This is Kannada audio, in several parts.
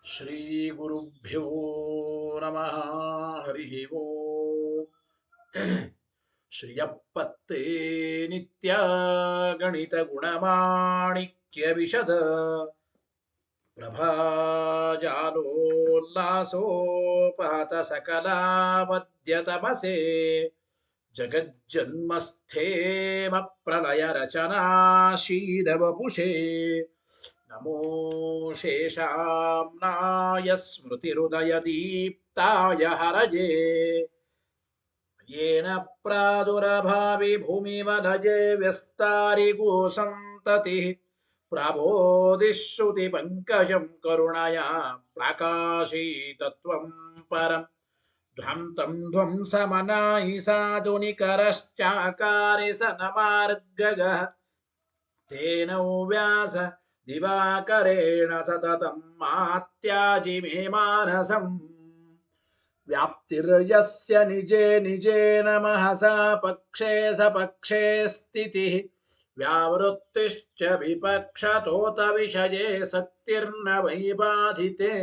ಶ್ರೀ ಗುರುಭ್ಯೋ ನಮಃ. ಹರಿ ಓಂ. ಶ್ರಿಯಪ್ಪತ್ತೇ ನಿತ್ಯ ಗಣಿತ ಗುಣಮಾಣಿಕ್ಯ ವಿಶದ ಪ್ರಭಾಜಾಲೋಲ್ಲಾಸೋಪಹತ ಸಕಲಾವದ್ಯತಮಸೆ ಜಗಜ್ಜನ್ಮಸ್ಥೇಮ ಪ್ರಳಯ ರಚನಾಶೀಲವಪುಷೇ ನಮೋ ಶೇಷಾಂನಾಯ ಸ್ಮೃತಿಹೃದಯದೀಪ್ತಾಯ ಹರಯೇ येन प्रादुरभावि भूमिवनजे व्यस्तारिगो सन्ततिः प्रबोधिश्रुतिपङ्कजं करुणया प्राकाशीतत्वं परम् ध्वन्तं ध्वंसमनायि साधुनिकरश्चाकारि सनमार्गगः तेन व्यास दिवाकरेण सततं मात्याजि मे मानसम् व्याप्तिर्यस्य निजे निजेन महसा पक्षे सपक्षे स्थितिः व्यावृत्तिश्च विपक्षतोत विषये सक्तिर्न वैबाधिते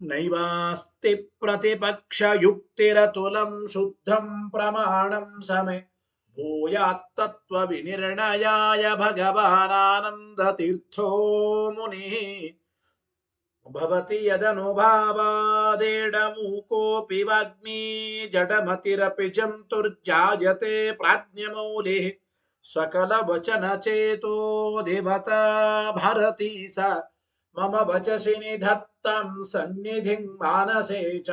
नैवास्ति प्रतिपक्षयुक्तिरतुलं शुद्धं प्रमाणं समे भूयात्तत्त्वविनिर्णयाय भगवानानन्दतीर्थो मुनिः भवति यदनुभावादेडमूकोऽपि वाग्मी जडमतिरपि जन्तुर्जायते प्राज्ञमौलिः सकलवचनचेतो देवता भारती सा मम वचसि निधत्तं सन्निधिं मानसे च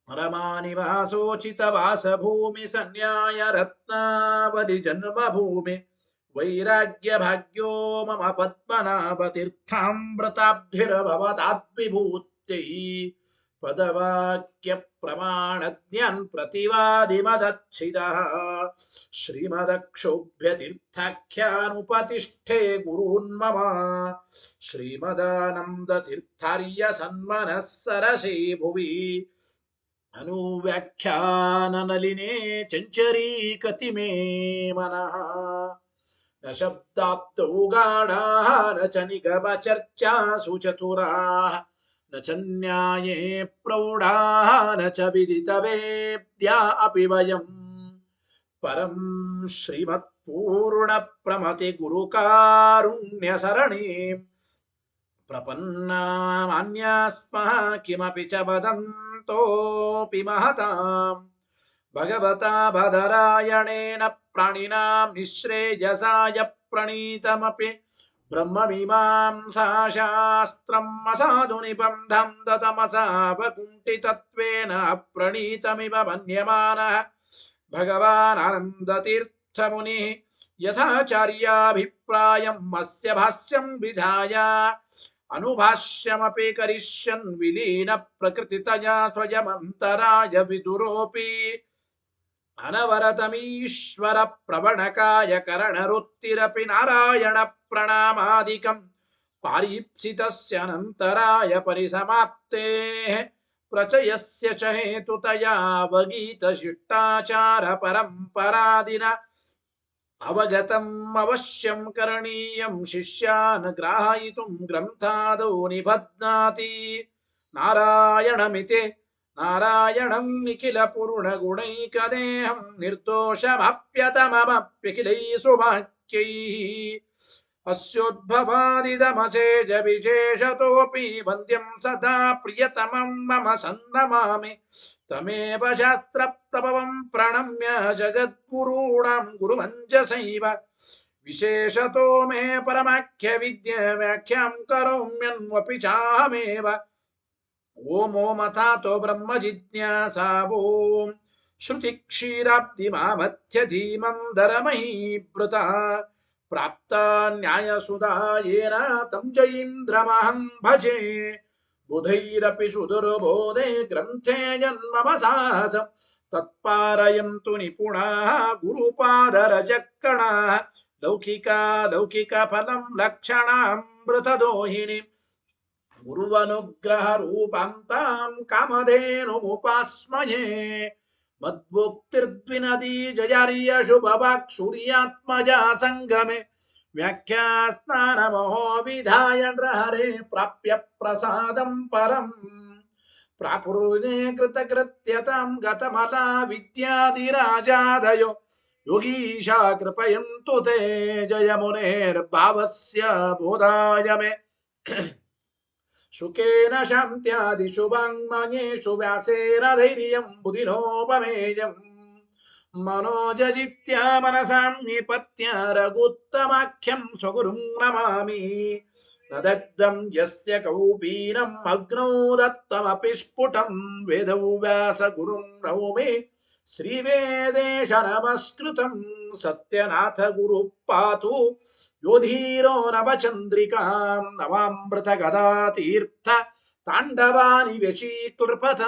रमानिवासोचितवासभूमि सन्न्याय रत्नावलि जन्मभूमि वैराग्य भाग्यो मम पद्मनाभतीर्थामृताब्धिरभवदाद्विभूत्यै पदवाक्य प्रमाणज्ञान प्रतिवादिमदच्छिदः श्रीमदक्षोभ्य तीर्थाख्यानुपतिष्ठे गुरून्मम श्रीमदानंद तीर्थार्य सन्मनः सरसि भुवि अनुव्याख्याननलिने चञ्चरी कति मे मनः न शब्दाप्तौ गाढाः न च निगमचर्चासु चतुराः न च न्याये प्रौढाः न च विदितवेद्या अपि वयम् परं श्रीमत्पूर्णप्रमति गुरुकारुण्यसरणीं प्रपन्नामान्यास्मः किमपि च वदन्तोऽपि महताम् भगवता बदरायणेन प्राणिनां निःश्रेयसाय प्रणीतमपि ब्रह्ममीमांसाशास्त्रम् असाधु निबन्धं दतमसावकुण्ठितत्वेन अप्रणीतमिव मन्यमानः भगवानानन्दतीर्थमुनिः यथाचार्याभिप्रायम् अस्य भाष्यं विधाय अनुभाष्यमपि करिष्यन् विलीन प्रकृतितया स्वयमन्तराय विदुरोऽपि अनवरतमीश्वर प्रवणकाय करणरुत्तिरपि नारायण प्रणामादिकं पारीप्सितस्य अनन्तराय परिसमाप्तेः प्रचयस्य च हेतुतया वगीतशिष्टाचार परम्परादिना अवगतम् अवश्यं करणीयं शिष्यान् ग्राहयितुं ग्रन्थादौ निबध्नाति नारायणमिति नारायणं निखिल पूर्णगुणैकदेहं निर्दोषमप्यतममप्यखिलैः सुवाक्यैः अस्योद्भवादिदमशेष विशेषतोऽपि वन्द्यं सदा प्रियतमं मम सन्नमामि तमेव शास्त्रप्रभवं प्रणम्य जगद्गुरूणां गुरुमञ्जसैव विशेषतो मे परमाख्य विद्या व्याख्यां करोम्यन्वपि चाहमेव ओमो मथातो ब्रह्म जिज्ञासा ओम श्रुति क्षीराब्धिमामथ्य धीमं दरमहीभृता प्राप्ता न्यायसुधा येन तं जयीन्द्रमहं भजे बुधैरपि सुदुर्बोधे ग्रन्थे जन्मम साहसं तत्पारयन्तु निपुणाः गुरुपादरजक्कणाः लौकिकफलं लक्षणामृतदोहिनीम् गुरुवनुग्रह रूपान्तां कामधेनुमुपास्महे मद्भुक्तिर्द्विनदी जयार्य शुभवाक् सूर्यात्मजा संगमे ವ್ಯಾಖ್ಯಾಸ್ನಾನಮಹೋ ವಿಧಾಯ ನೃಹರೆ ಪ್ರಾಪ್ಯ ಪ್ರಸಾದಂ ಪರಂ ಪ್ರಾಪುರುಷೇ ಕೃತಕೃತ್ಯತಾಂ ಗತಮಲಾ ವಿದ್ಯಾದಿರಾಜಾದಯೋ ಯೋಗೀಶಾ ಕೃಪಯಂತು ತೇ ಜಯ ಮುನೇರ್ಭಾವಸ್ಯ ಬೋಧಾಯ ಮೇ ಶುಕೇನ ಶಾಂತ್ಯಾದಿಷು ವಾङ्मयेषु ವ್ಯಾಸೇನ ಧೈರ್ಯಂ ಬುಧಿನೋಪಮೇಯಂ मनोजजित्या मनसां निपत्य रघुत्तमाख्यं स्वगुरुं नमामि न दग्धं यस्य कौपीनम् अग्नौ दत्तमपि स्फुटं वेदौ व्यासगुरुं नौमि श्रीवेदेश नमस्कृतं सत्यनाथ गुरुः पातु योधीरो नवचन्द्रिकां नवामृतगदातीर्थ ताण्डवानि व्यशीकृपथ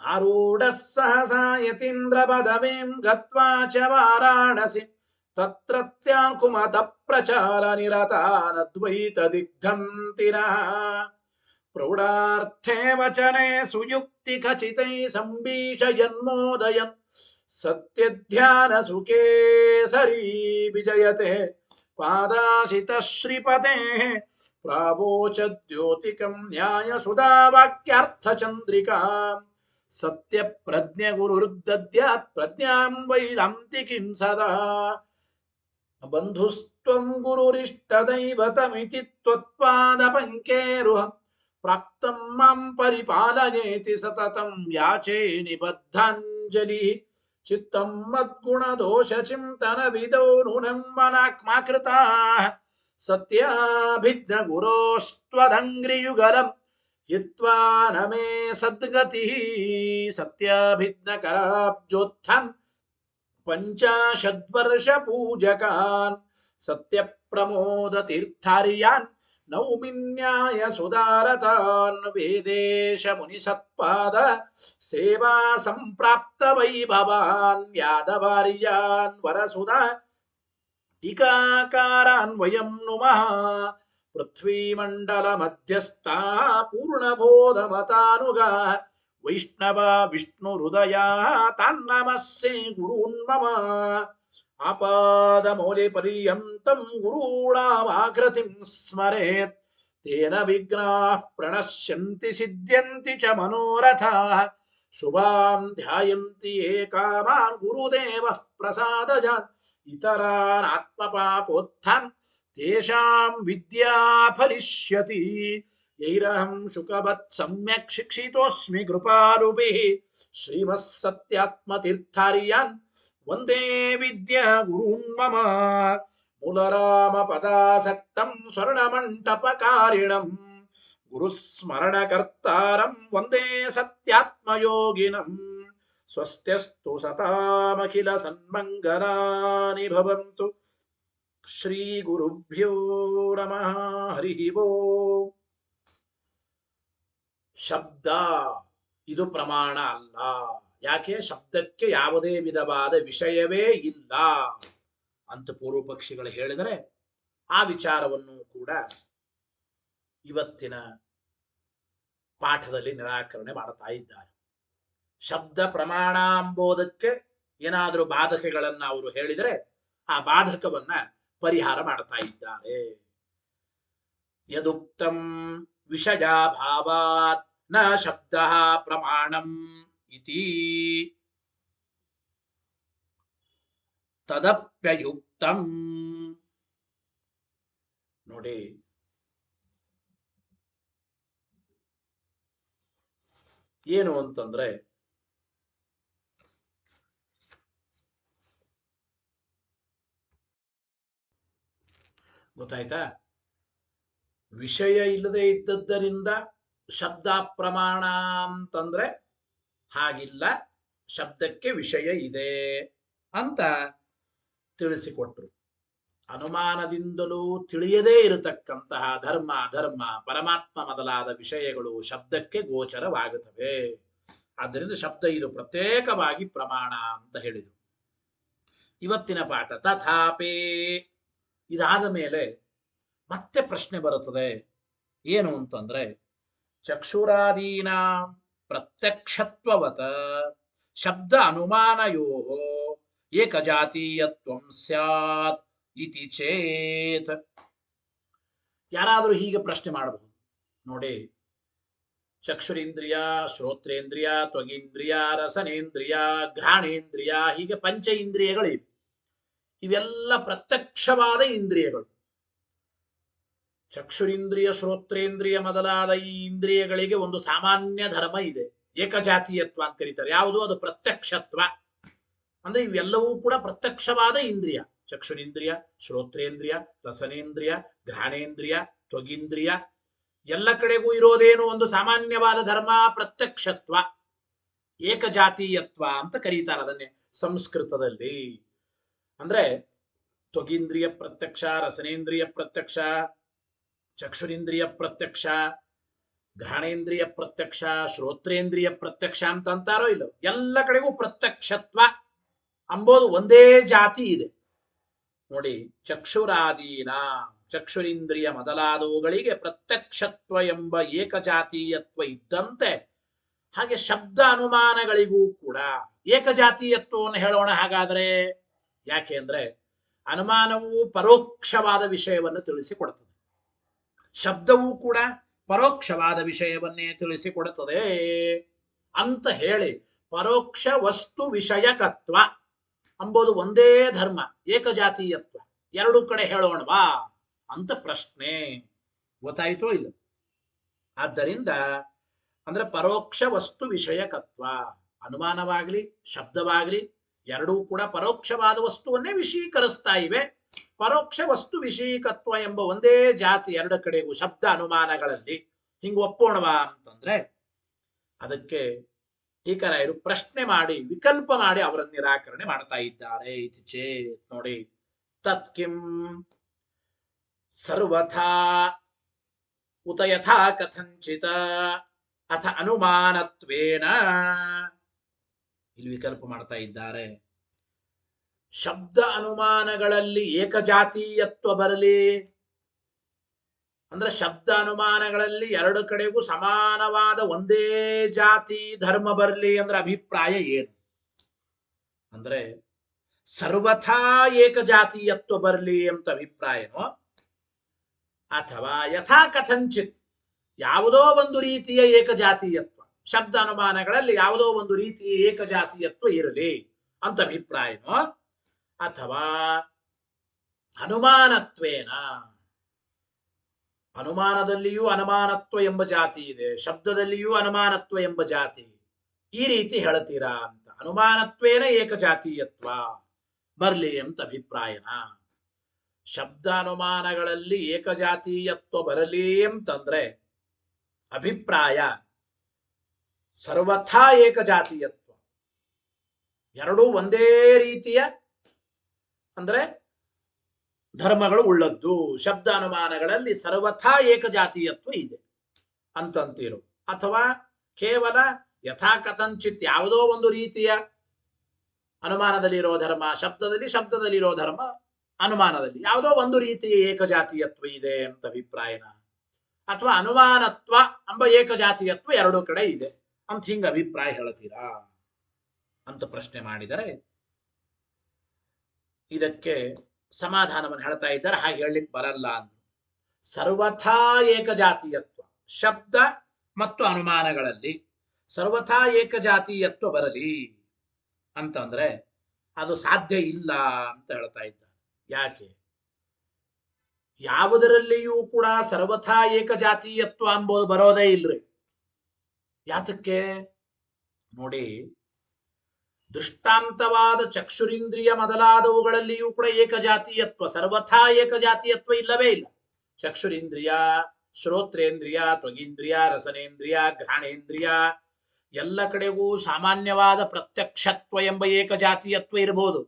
आरूढः सहसा यतीन्द्रपदवीं गत्वा च वाराणसी तत्रत्यान् कुमतप्रचारनिरतानद्वैतदिग्धं तिरः प्रौढार्थे वचने सुयुक्तिखचितैः सम्भीषयन्मोदयन् सत्यध्यानसुकेसरी विजयते पादाशितः श्रीपतेः प्रावोचद्योतिकं न्यायसुधावाक्यार्थचन्द्रिकाम् सत्य प्रज्ञ गुरुर्दद्यात् प्रज्ञां वैदान्तिकीं सदा बन्धुस्त्वं गुरुरिष्टदैवतमिति त्वत्पादपङ्केरुह प्राप्तं मां परिपालयेति सततं याचे निबद्धाञ्जलिः चित्तं मद्गुणदोषचिन्तनविदो नूनं मनाक्मा कृताः सत्याभिज्ञगुरोस्त्वदङ्घ्रियुगलम् हित्वा न मे सद्गतिः सत्याभिज्ञकराब्जोत्थं पञ्चाशद्वर्षपूजकान् सत्यप्रमोदतीर्थार्यान् नौमिन्याय सुदारतान् वेदेश मुनिसत्पाद सेवा सम्प्राप्त वैभवान् यादवार्यान् वरसुधा टीकाकारान् वयं नुमः पृथ्वीमण्डल मध्यस्था पूर्णबोधमतानुगा वैष्णवा विष्णुहृदया तान्नमस्ये गुरून्मम आपादमौलिपर्यन्तं गुरूणामाकृतिं स्मरेत् तेन विघ्नाः प्रणश्यन्ति सिद्ध्यन्ति च मनोरथाः शुभां ध्यायन्ति ये कामान् गुरुदेवः प्रसादजान् इतरान् आत्मपापोत्थान् तेषां विद्या फलिष्यति यैरहं शुकवत् सम्यक् शिक्षितोऽस्मि कृपालुभिः श्रीमत्सत्यात्मतीर्थार्यान् वन्दे विद्या गुरून् मम मूलरामपदासक्तं स्वर्णमण्टपकारिणं गुरुस्मरणकर्तारं वन्दे सत्यात्मयोगिनं स्वस्त्यस्तु सतामखिल सन्मङ्गलानि भवन्तु ಶ್ರೀ ಗುರುಭ್ಯೋ ನಮಃ ಹರಿ ಓಂ. ಶಬ್ದ ಇದು ಪ್ರಮಾಣ ಅಲ್ಲ. ಯಾಕೆ? ಶಬ್ದಕ್ಕೆ ಯಾವುದೇ ವಿಧವಾದ ವಿಷಯವೇ ಇಲ್ಲ ಅಂತ ಪೂರ್ವ ಪಕ್ಷಿಗಳು ಹೇಳಿದರೆ ಆ ವಿಚಾರವನ್ನು ಕೂಡ ಇವತ್ತಿನ ಪಾಠದಲ್ಲಿ ನಿರಾಕರಣೆ ಮಾಡ್ತಾ ಇದ್ದಾರೆ. ಶಬ್ದ ಪ್ರಮಾಣ ಎಂಬುದಕ್ಕೆ ಏನಾದರೂ ಬಾಧಕಗಳನ್ನ ಅವರು ಹೇಳಿದರೆ ಆ ಬಾಧಕವನ್ನ ಪರಿಹಾರ ಮಾಡ್ತಾ ಇದ್ದಾರೆ. ಯದುಕ್ತಂ ವಿಷಯಾಭಾವಾತ್ ನ ಶಬ್ದ ಪ್ರಮಾಣಂ ಇತಿ ತದಪ್ಯಯುಕ್ತಂ. ನೋಡಿ, ಏನು ಅಂತಂದ್ರೆ ಗೊತ್ತಾಯ್ತಾ? ವಿಷಯ ಇಲ್ಲದೆ ಇದ್ದದ್ದರಿಂದ ಶಬ್ದ ಪ್ರಮಾಣ ಅಂತಂದ್ರೆ ಹಾಗಿಲ್ಲ, ಶಬ್ದಕ್ಕೆ ವಿಷಯ ಇದೆ ಅಂತ ತಿಳಿಸಿಕೊಟ್ರು. ಅನುಮಾನದಿಂದಲೂ ತಿಳಿಯದೇ ಇರತಕ್ಕಂತಹ ಧರ್ಮ, ಅಧರ್ಮ, ಪರಮಾತ್ಮ ಮೊದಲಾದ ವಿಷಯಗಳು ಶಬ್ದಕ್ಕೆ ಗೋಚರವಾಗುತ್ತವೆ. ಆದ್ದರಿಂದ ಶಬ್ದ ಇದು ಪ್ರತ್ಯೇಕವಾಗಿ ಪ್ರಮಾಣ ಅಂತ ಹೇಳಿದರು. ಇವತ್ತಿನ ಪಾಠ ತಥಾಪಿ. ಇದಾದ ಮೇಲೆ ಮತ್ತೆ ಪ್ರಶ್ನೆ ಬರುತ್ತದೆ. ಏನು ಅಂತಂದ್ರೆ, ಚಕ್ಷುರಾದೀನ ಪ್ರತ್ಯಕ್ಷತ್ವವತ ಶಬ್ದ ಅನುಮಾನಯೋ ಏಕಜಾತೀಯತ್ವಂ ಸ್ಯಾತ್ ಇತಿ ಚೇತ್. ಯಾರಾದರೂ ಹೀಗೆ ಪ್ರಶ್ನೆ ಮಾಡಬಹುದು ನೋಡಿ, ಚಕ್ಷುರೇಂದ್ರಿಯ, ಶ್ರೋತ್ರೇಂದ್ರಿಯ, ತ್ವಗೀಂದ್ರಿಯ, ರಸನೇಂದ್ರಿಯ, ಘ್ರಾಣೇಂದ್ರಿಯ, ಹೀಗೆ ಪಂಚ ಇಂದ್ರಿಯಗಳಿವೆ. ಇವೆಲ್ಲ ಪ್ರತ್ಯಕ್ಷವಾದ ಇಂದ್ರಿಯಗಳು. ಚಕ್ಷುರಿಂದ್ರಿಯ, ಶ್ರೋತ್ರೇಂದ್ರಿಯ ಮೊದಲಾದ ಈ ಇಂದ್ರಿಯಗಳಿಗೆ ಒಂದು ಸಾಮಾನ್ಯ ಧರ್ಮ ಇದೆ, ಏಕಜಾತೀಯತ್ವ ಅಂತ ಕರೀತಾರೆ. ಯಾವುದು? ಅದು ಪ್ರತ್ಯಕ್ಷತ್ವ. ಅಂದ್ರೆ ಇವೆಲ್ಲವೂ ಕೂಡ ಪ್ರತ್ಯಕ್ಷವಾದ ಇಂದ್ರಿಯ. ಚಕ್ಷುರಿಂದ್ರಿಯ, ಶ್ರೋತ್ರೇಂದ್ರಿಯ, ರಸನೇಂದ್ರಿಯ, ಘ್ರಾಣೇಂದ್ರಿಯ, ತ್ವಗೀಂದ್ರಿಯ ಎಲ್ಲ ಕಡೆಗೂ ಇರೋದೇನು? ಒಂದು ಸಾಮಾನ್ಯವಾದ ಧರ್ಮ, ಪ್ರತ್ಯಕ್ಷತ್ವ, ಏಕಜಾತೀಯತ್ವ ಅಂತ ಕರೀತಾರೆ ಅದನ್ನೇ ಸಂಸ್ಕೃತದಲ್ಲಿ. ಅಂದ್ರೆ ತ್ವಗೀಂದ್ರಿಯ ಪ್ರತ್ಯಕ್ಷ, ರಸನೇಂದ್ರಿಯ ಪ್ರತ್ಯಕ್ಷ, ಚಕ್ಷುರಿಂದ್ರಿಯ ಪ್ರತ್ಯಕ್ಷ, ಘ್ರಾಣೇಂದ್ರಿಯ ಪ್ರತ್ಯಕ್ಷ, ಶ್ರೋತ್ರೇಂದ್ರಿಯ ಪ್ರತ್ಯಕ್ಷ ಅಂತ ಅಂತಾರೋ ಇಲ್ಲ, ಎಲ್ಲ ಕಡೆಗೂ ಪ್ರತ್ಯಕ್ಷತ್ವ ಅಂಬೋದು ಒಂದೇ ಜಾತಿ ಇದೆ ನೋಡಿ. ಚಕ್ಷುರಾದೀನ, ಚಕ್ಷುರಿಂದ್ರಿಯ ಮೊದಲಾದವುಗಳಿಗೆ ಪ್ರತ್ಯಕ್ಷತ್ವ ಎಂಬ ಏಕಜಾತೀಯತ್ವ ಇದ್ದಂತೆ, ಹಾಗೆ ಶಬ್ದ ಅನುಮಾನಗಳಿಗೂ ಕೂಡ ಏಕಜಾತೀಯತ್ವವನ್ನು ಹೇಳೋಣ ಹಾಗಾದ್ರೆ. ಯಾಕೆ ಅಂದ್ರೆ ಅನುಮಾನವು ಪರೋಕ್ಷವಾದ ವಿಷಯವನ್ನು ತಿಳಿಸಿಕೊಡುತ್ತದೆ, ಶಬ್ದವೂ ಕೂಡ ಪರೋಕ್ಷವಾದ ವಿಷಯವನ್ನೇ ತಿಳಿಸಿಕೊಡುತ್ತದೆ ಅಂತ ಹೇಳಿ ಪರೋಕ್ಷ ವಸ್ತು ವಿಷಯಕತ್ವ ಅಂಬೋದು ಒಂದೇ ಧರ್ಮ, ಏಕಜಾತೀಯತ್ವ ಎರಡು ಕಡೆ ಹೇಳೋಣವಾ ಅಂತ ಪ್ರಶ್ನೆ. ಗೊತ್ತಾಯಿತೋ ಇಲ್ಲ? ಆದ್ದರಿಂದ ಅಂದ್ರೆ ಪರೋಕ್ಷ ವಸ್ತು ವಿಷಯಕತ್ವ, ಅನುಮಾನವಾಗ್ಲಿ ಶಬ್ದವಾಗ್ಲಿ ಎರಡೂ ಕೂಡ ಪರೋಕ್ಷವಾದ ವಸ್ತುವನ್ನೇ ವಿಷೀಕರಿಸ್ತಾ ಇವೆ. ಪರೋಕ್ಷ ವಸ್ತು ವಿಷೀಕತ್ವ ಎಂಬ ಒಂದೇ ಜಾತಿ ಎರಡು ಕಡೆಗೂ ಶಬ್ದ ಅನುಮಾನಗಳಲ್ಲಿ. ಹಿಂಗ ಒಪ್ಪೋಣವಾ ಅಂತಂದ್ರೆ ಅದಕ್ಕೆ ಟೀಕರಾಯರು ಪ್ರಶ್ನೆ ಮಾಡಿ ವಿಕಲ್ಪ ಮಾಡಿ ಅವರನ್ನು ನಿರಾಕರಣೆ ಮಾಡ್ತಾ ಇದ್ದಾರೆ. ಇತಿ ಚೇತ್ ನೋಡಿ, ತತ್ಕಿಂ ಸರ್ವಥಾ ಉತ ಯಥಾ ಕಥಂಚಿತ ಅಥ ಅನುಮಾನತ್ವೇನ. ಇಲ್ಲಿ ವಿಕಲ್ಪ ಮಾಡ್ತಾ ಇದ್ದಾರೆ. ಶಬ್ದ ಅನುಮಾನಗಳಲ್ಲಿ ಏಕಜಾತೀಯತ್ವ ಬರಲಿ ಅಂದ್ರೆ ಶಬ್ದ ಅನುಮಾನಗಳಲ್ಲಿ ಎರಡು ಕಡೆಗೂ ಸಮಾನವಾದ ಒಂದೇ ಜಾತಿ ಧರ್ಮ ಬರಲಿ ಅಂದ್ರೆ ಅಭಿಪ್ರಾಯ ಏನು? ಅಂದ್ರೆ ಸರ್ವಥಾ ಏಕಜಾತೀಯತ್ವ ಬರಲಿ ಅಂತ ಅಭಿಪ್ರಾಯನೋ, ಅಥವಾ ಯಥಾ ಕಥಂಚಿತ್ ಯಾವುದೋ ಒಂದು ರೀತಿಯ ಏಕಜಾತೀಯತ್ವ, ಶಬ್ದ ಅನುಮಾನಗಳಲ್ಲಿ ಯಾವುದೋ ಒಂದು ರೀತಿಯ ಏಕಜಾತೀಯತ್ವ ಇರಲಿ ಅಂತ ಅಭಿಪ್ರಾಯನೋ, ಅಥವಾ ಅನುಮಾನತ್ವೇನ, ಅನುಮಾನದಲ್ಲಿಯೂ ಅನುಮಾನತ್ವ ಎಂಬ ಜಾತಿ ಇದೆ, ಶಬ್ದದಲ್ಲಿಯೂ ಅನುಮಾನತ್ವ ಎಂಬ ಜಾತಿ, ಈ ರೀತಿ ಹೇಳ್ತೀರಾ ಅಂತ. ಅನುಮಾನತ್ವೇನ ಏಕಜಾತೀಯತ್ವ ಬರ್ಲಿ ಅಂತ ಅಭಿಪ್ರಾಯನ. ಶಬ್ದ ಅನುಮಾನಗಳಲ್ಲಿ ಏಕಜಾತೀಯತ್ವ ಬರಲಿ ಅಂತಂದ್ರೆ ಅಭಿಪ್ರಾಯ ಸರ್ವಥಾ ಏಕಜಾತೀಯತ್ವ, ಎರಡೂ ಒಂದೇ ರೀತಿಯ ಅಂದ್ರೆ ಧರ್ಮಗಳು ಉಳ್ಳದ್ದು. ಶಬ್ದ ಅನುಮಾನಗಳಲ್ಲಿ ಸರ್ವಥಾ ಏಕಜಾತೀಯತ್ವ ಇದೆ ಅಂತಂತೀರು. ಅಥವಾ ಕೇವಲ ಯಥಾ ಕಥಂಚಿತ್ ಯಾವುದೋ ಒಂದು ರೀತಿಯ ಅನುಮಾನದಲ್ಲಿರೋ ಧರ್ಮ ಶಬ್ದದಲ್ಲಿ, ಶಬ್ದದಲ್ಲಿರೋ ಧರ್ಮ ಅನುಮಾನದಲ್ಲಿ, ಯಾವುದೋ ಒಂದು ರೀತಿಯ ಏಕಜಾತೀಯತ್ವ ಇದೆ ಅಂತ ಅಭಿಪ್ರಾಯನ. ಅಥವಾ ಅನುಮಾನತ್ವ ಎಂಬ ಏಕಜಾತೀಯತ್ವ ಎರಡೂ ಕಡೆ ಇದೆ ಅಂತ ಹಿಂಗ ಅಭಿಪ್ರಾಯ ಹೇಳ್ತೀರಾ ಅಂತ ಪ್ರಶ್ನೆ ಮಾಡಿದರೆ ಇದಕ್ಕೆ ಸಮಾಧಾನವನ್ನು ಹೇಳ್ತಾ ಇದ್ದಾರೆ. ಹಾಗೆ ಹೇಳಲಿಕ್ಕೆ ಬರಲ್ಲ ಅಂದ್ರು. ಸರ್ವಥಾ ಏಕಜಾತೀಯತ್ವ ಶಬ್ದ ಮತ್ತು ಅನುಮಾನಗಳಲ್ಲಿ ಸರ್ವಥಾ ಏಕಜಾತೀಯತ್ವ ಬರಲಿ ಅಂತಂದ್ರೆ ಅದು ಸಾಧ್ಯ ಇಲ್ಲ ಅಂತ ಹೇಳ್ತಾ ಇದ್ದಾರೆ. ಯಾಕೆ? ಯಾವುದರಲ್ಲಿಯೂ ಕೂಡ ಸರ್ವಥಾ ಏಕಜಾತೀಯತ್ವ ಅಂಬೋದು ಬರೋದೇ ಇಲ್ರಿ. ಯಾತಕ್ಕೆ ನೋಡಿ, ದೃಷ್ಟಾಂತವಾದ ಚಕ್ಷುರಿಂದ್ರಿಯ ಮೊದಲಾದವುಗಳಲ್ಲಿಯೂ ಕೂಡ ಏಕಜಾತೀಯತ್ವ, ಸರ್ವಥಾ ಏಕಜಾತೀಯತ್ವ ಇಲ್ಲವೇ ಇಲ್ಲ. ಚಕ್ಷುರಿಂದ್ರಿಯ, ಶ್ರೋತ್ರೇಂದ್ರಿಯ, ತ್ವಗೀಂದ್ರಿಯ, ರಸನೇಂದ್ರಿಯ, ಘ್ರಾಣೇಂದ್ರಿಯ ಎಲ್ಲ ಕಡೆಗೂ ಸಾಮಾನ್ಯವಾದ ಪ್ರತ್ಯಕ್ಷತ್ವ ಎಂಬ ಏಕಜಾತೀಯತ್ವ ಇರಬಹುದು.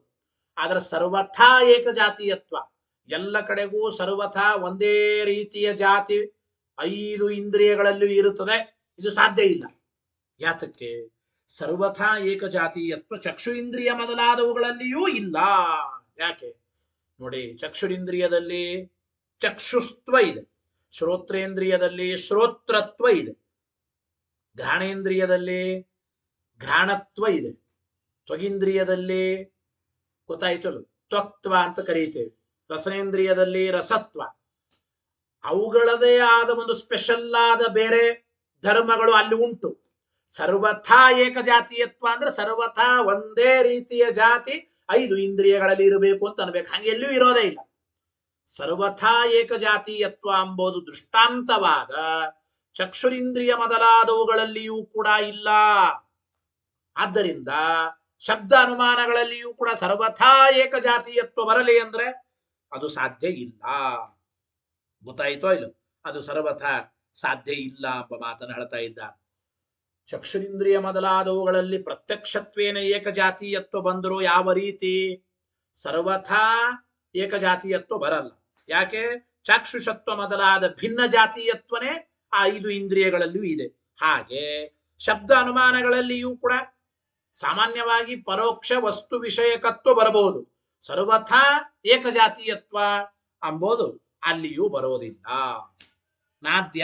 ಆದರೆ ಸರ್ವಥಾ ಏಕಜಾತೀಯತ್ವ ಎಲ್ಲ ಕಡೆಗೂ ಸರ್ವಥಾ ಒಂದೇ ರೀತಿಯ ಜಾತಿ 5 ಇಂದ್ರಿಯಗಳಲ್ಲೂ ಇರುತ್ತದೆ, ಇದು ಸಾಧ್ಯ ಇಲ್ಲ. ಯಾತಕ್ಕೆ? ಸರ್ವಥಾ ಏಕಜಾತೀಯತ್ವ ಚಕ್ಷು ಇಂದ್ರಿಯ ಮೊದಲಾದವುಗಳಲ್ಲಿಯೂ ಇಲ್ಲ. ಯಾಕೆ ನೋಡಿ, ಚಕ್ಷುರಿಂದ್ರಿಯದಲ್ಲಿ ಚಕ್ಷುಸ್ತ್ವ ಇದೆ, ಶ್ರೋತ್ರೇಂದ್ರಿಯದಲ್ಲಿ ಶ್ರೋತ್ರತ್ವ ಇದೆ, ಘ್ರಾಣೇಂದ್ರಿಯದಲ್ಲಿ ಘ್ರಾಣತ್ವ ಇದೆ, ತ್ವಗೀಂದ್ರಿಯದಲ್ಲಿ ಗೊತ್ತಾಯ್ತಲ್ಲ ತ್ವಕ್ತ್ವ ಅಂತ ಕರೀತೇವೆ, ರಸನೇಂದ್ರಿಯದಲ್ಲಿ ರಸತ್ವ, ಅವುಗಳದೇ ಆದ ಒಂದು ಸ್ಪೆಷಲ್ ಆದ ಬೇರೆ ಧರ್ಮಗಳು ಅಲ್ಲಿ ಉಂಟು. ಸರ್ವಥಾ ಏಕಜಾತೀಯತ್ವ ಅಂದ್ರೆ ಸರ್ವಥಾ ಒಂದೇ ರೀತಿಯ ಜಾತಿ 5 ಇಂದ್ರಿಯಗಳಲ್ಲಿ ಇರಬೇಕು ಅಂತ ಅನ್ಬೇಕು. ಹಂಗೆ ಎಲ್ಲಿಯೂ ಇರೋದೇ ಇಲ್ಲ. ಸರ್ವಥಾ ಏಕಜಾತೀಯತ್ವ ಎಂಬುದು ದೃಷ್ಟಾಂತವಾದ ಚಕ್ಷುರಿಂದ್ರಿಯ ಮೊದಲಾದವುಗಳಲ್ಲಿಯೂ ಕೂಡ ಇಲ್ಲ. ಆದ್ದರಿಂದ ಶಬ್ದ ಅನುಮಾನಗಳಲ್ಲಿಯೂ ಕೂಡ ಸರ್ವಥಾ ಏಕಜಾತೀಯತ್ವ ಬರಲಿ ಅಂದ್ರೆ ಅದು ಸಾಧ್ಯ ಇಲ್ಲ. ಗೊತ್ತಾಯ್ತೋ ಇಲ್ಲ? ಅದು ಸರ್ವಥಾ ಸಾಧ್ಯ ಇಲ್ಲ ಎಂಬ ಮಾತನ್ನು ಹೇಳ್ತಾ ಇದ್ದ. ಚಕ್ಷುರಿಂದ್ರಿಯ ಮೊದಲಾದವುಗಳಲ್ಲಿ ಪ್ರತ್ಯಕ್ಷತ್ವೇನ ಏಕಜಾತೀಯತ್ವ ಬಂದರೂ ಯಾವ ರೀತಿ ಸರ್ವಥಾ ಏಕಜಾತೀಯತ್ವ ಬರಲ್ಲ. ಯಾಕೆ? ಚಾಕ್ಷುಷತ್ವ ಮೊದಲಾದ ಭಿನ್ನ ಜಾತೀಯತ್ವನೇ ಆ 5 ಇಂದ್ರಿಯಗಳಲ್ಲಿಯೂ ಇದೆ. ಹಾಗೆ ಶಬ್ದ ಅನುಮಾನಗಳಲ್ಲಿಯೂ ಕೂಡ ಸಾಮಾನ್ಯವಾಗಿ ಪರೋಕ್ಷ ವಸ್ತು ವಿಷಯಕತ್ವ ಬರಬಹುದು. ಸರ್ವಥಾ ಏಕಜಾತೀಯತ್ವ ಎಂಬುದು ಅಲ್ಲಿಯೂ ಬರೋದಿಲ್ಲ. ನಾದ್ಯ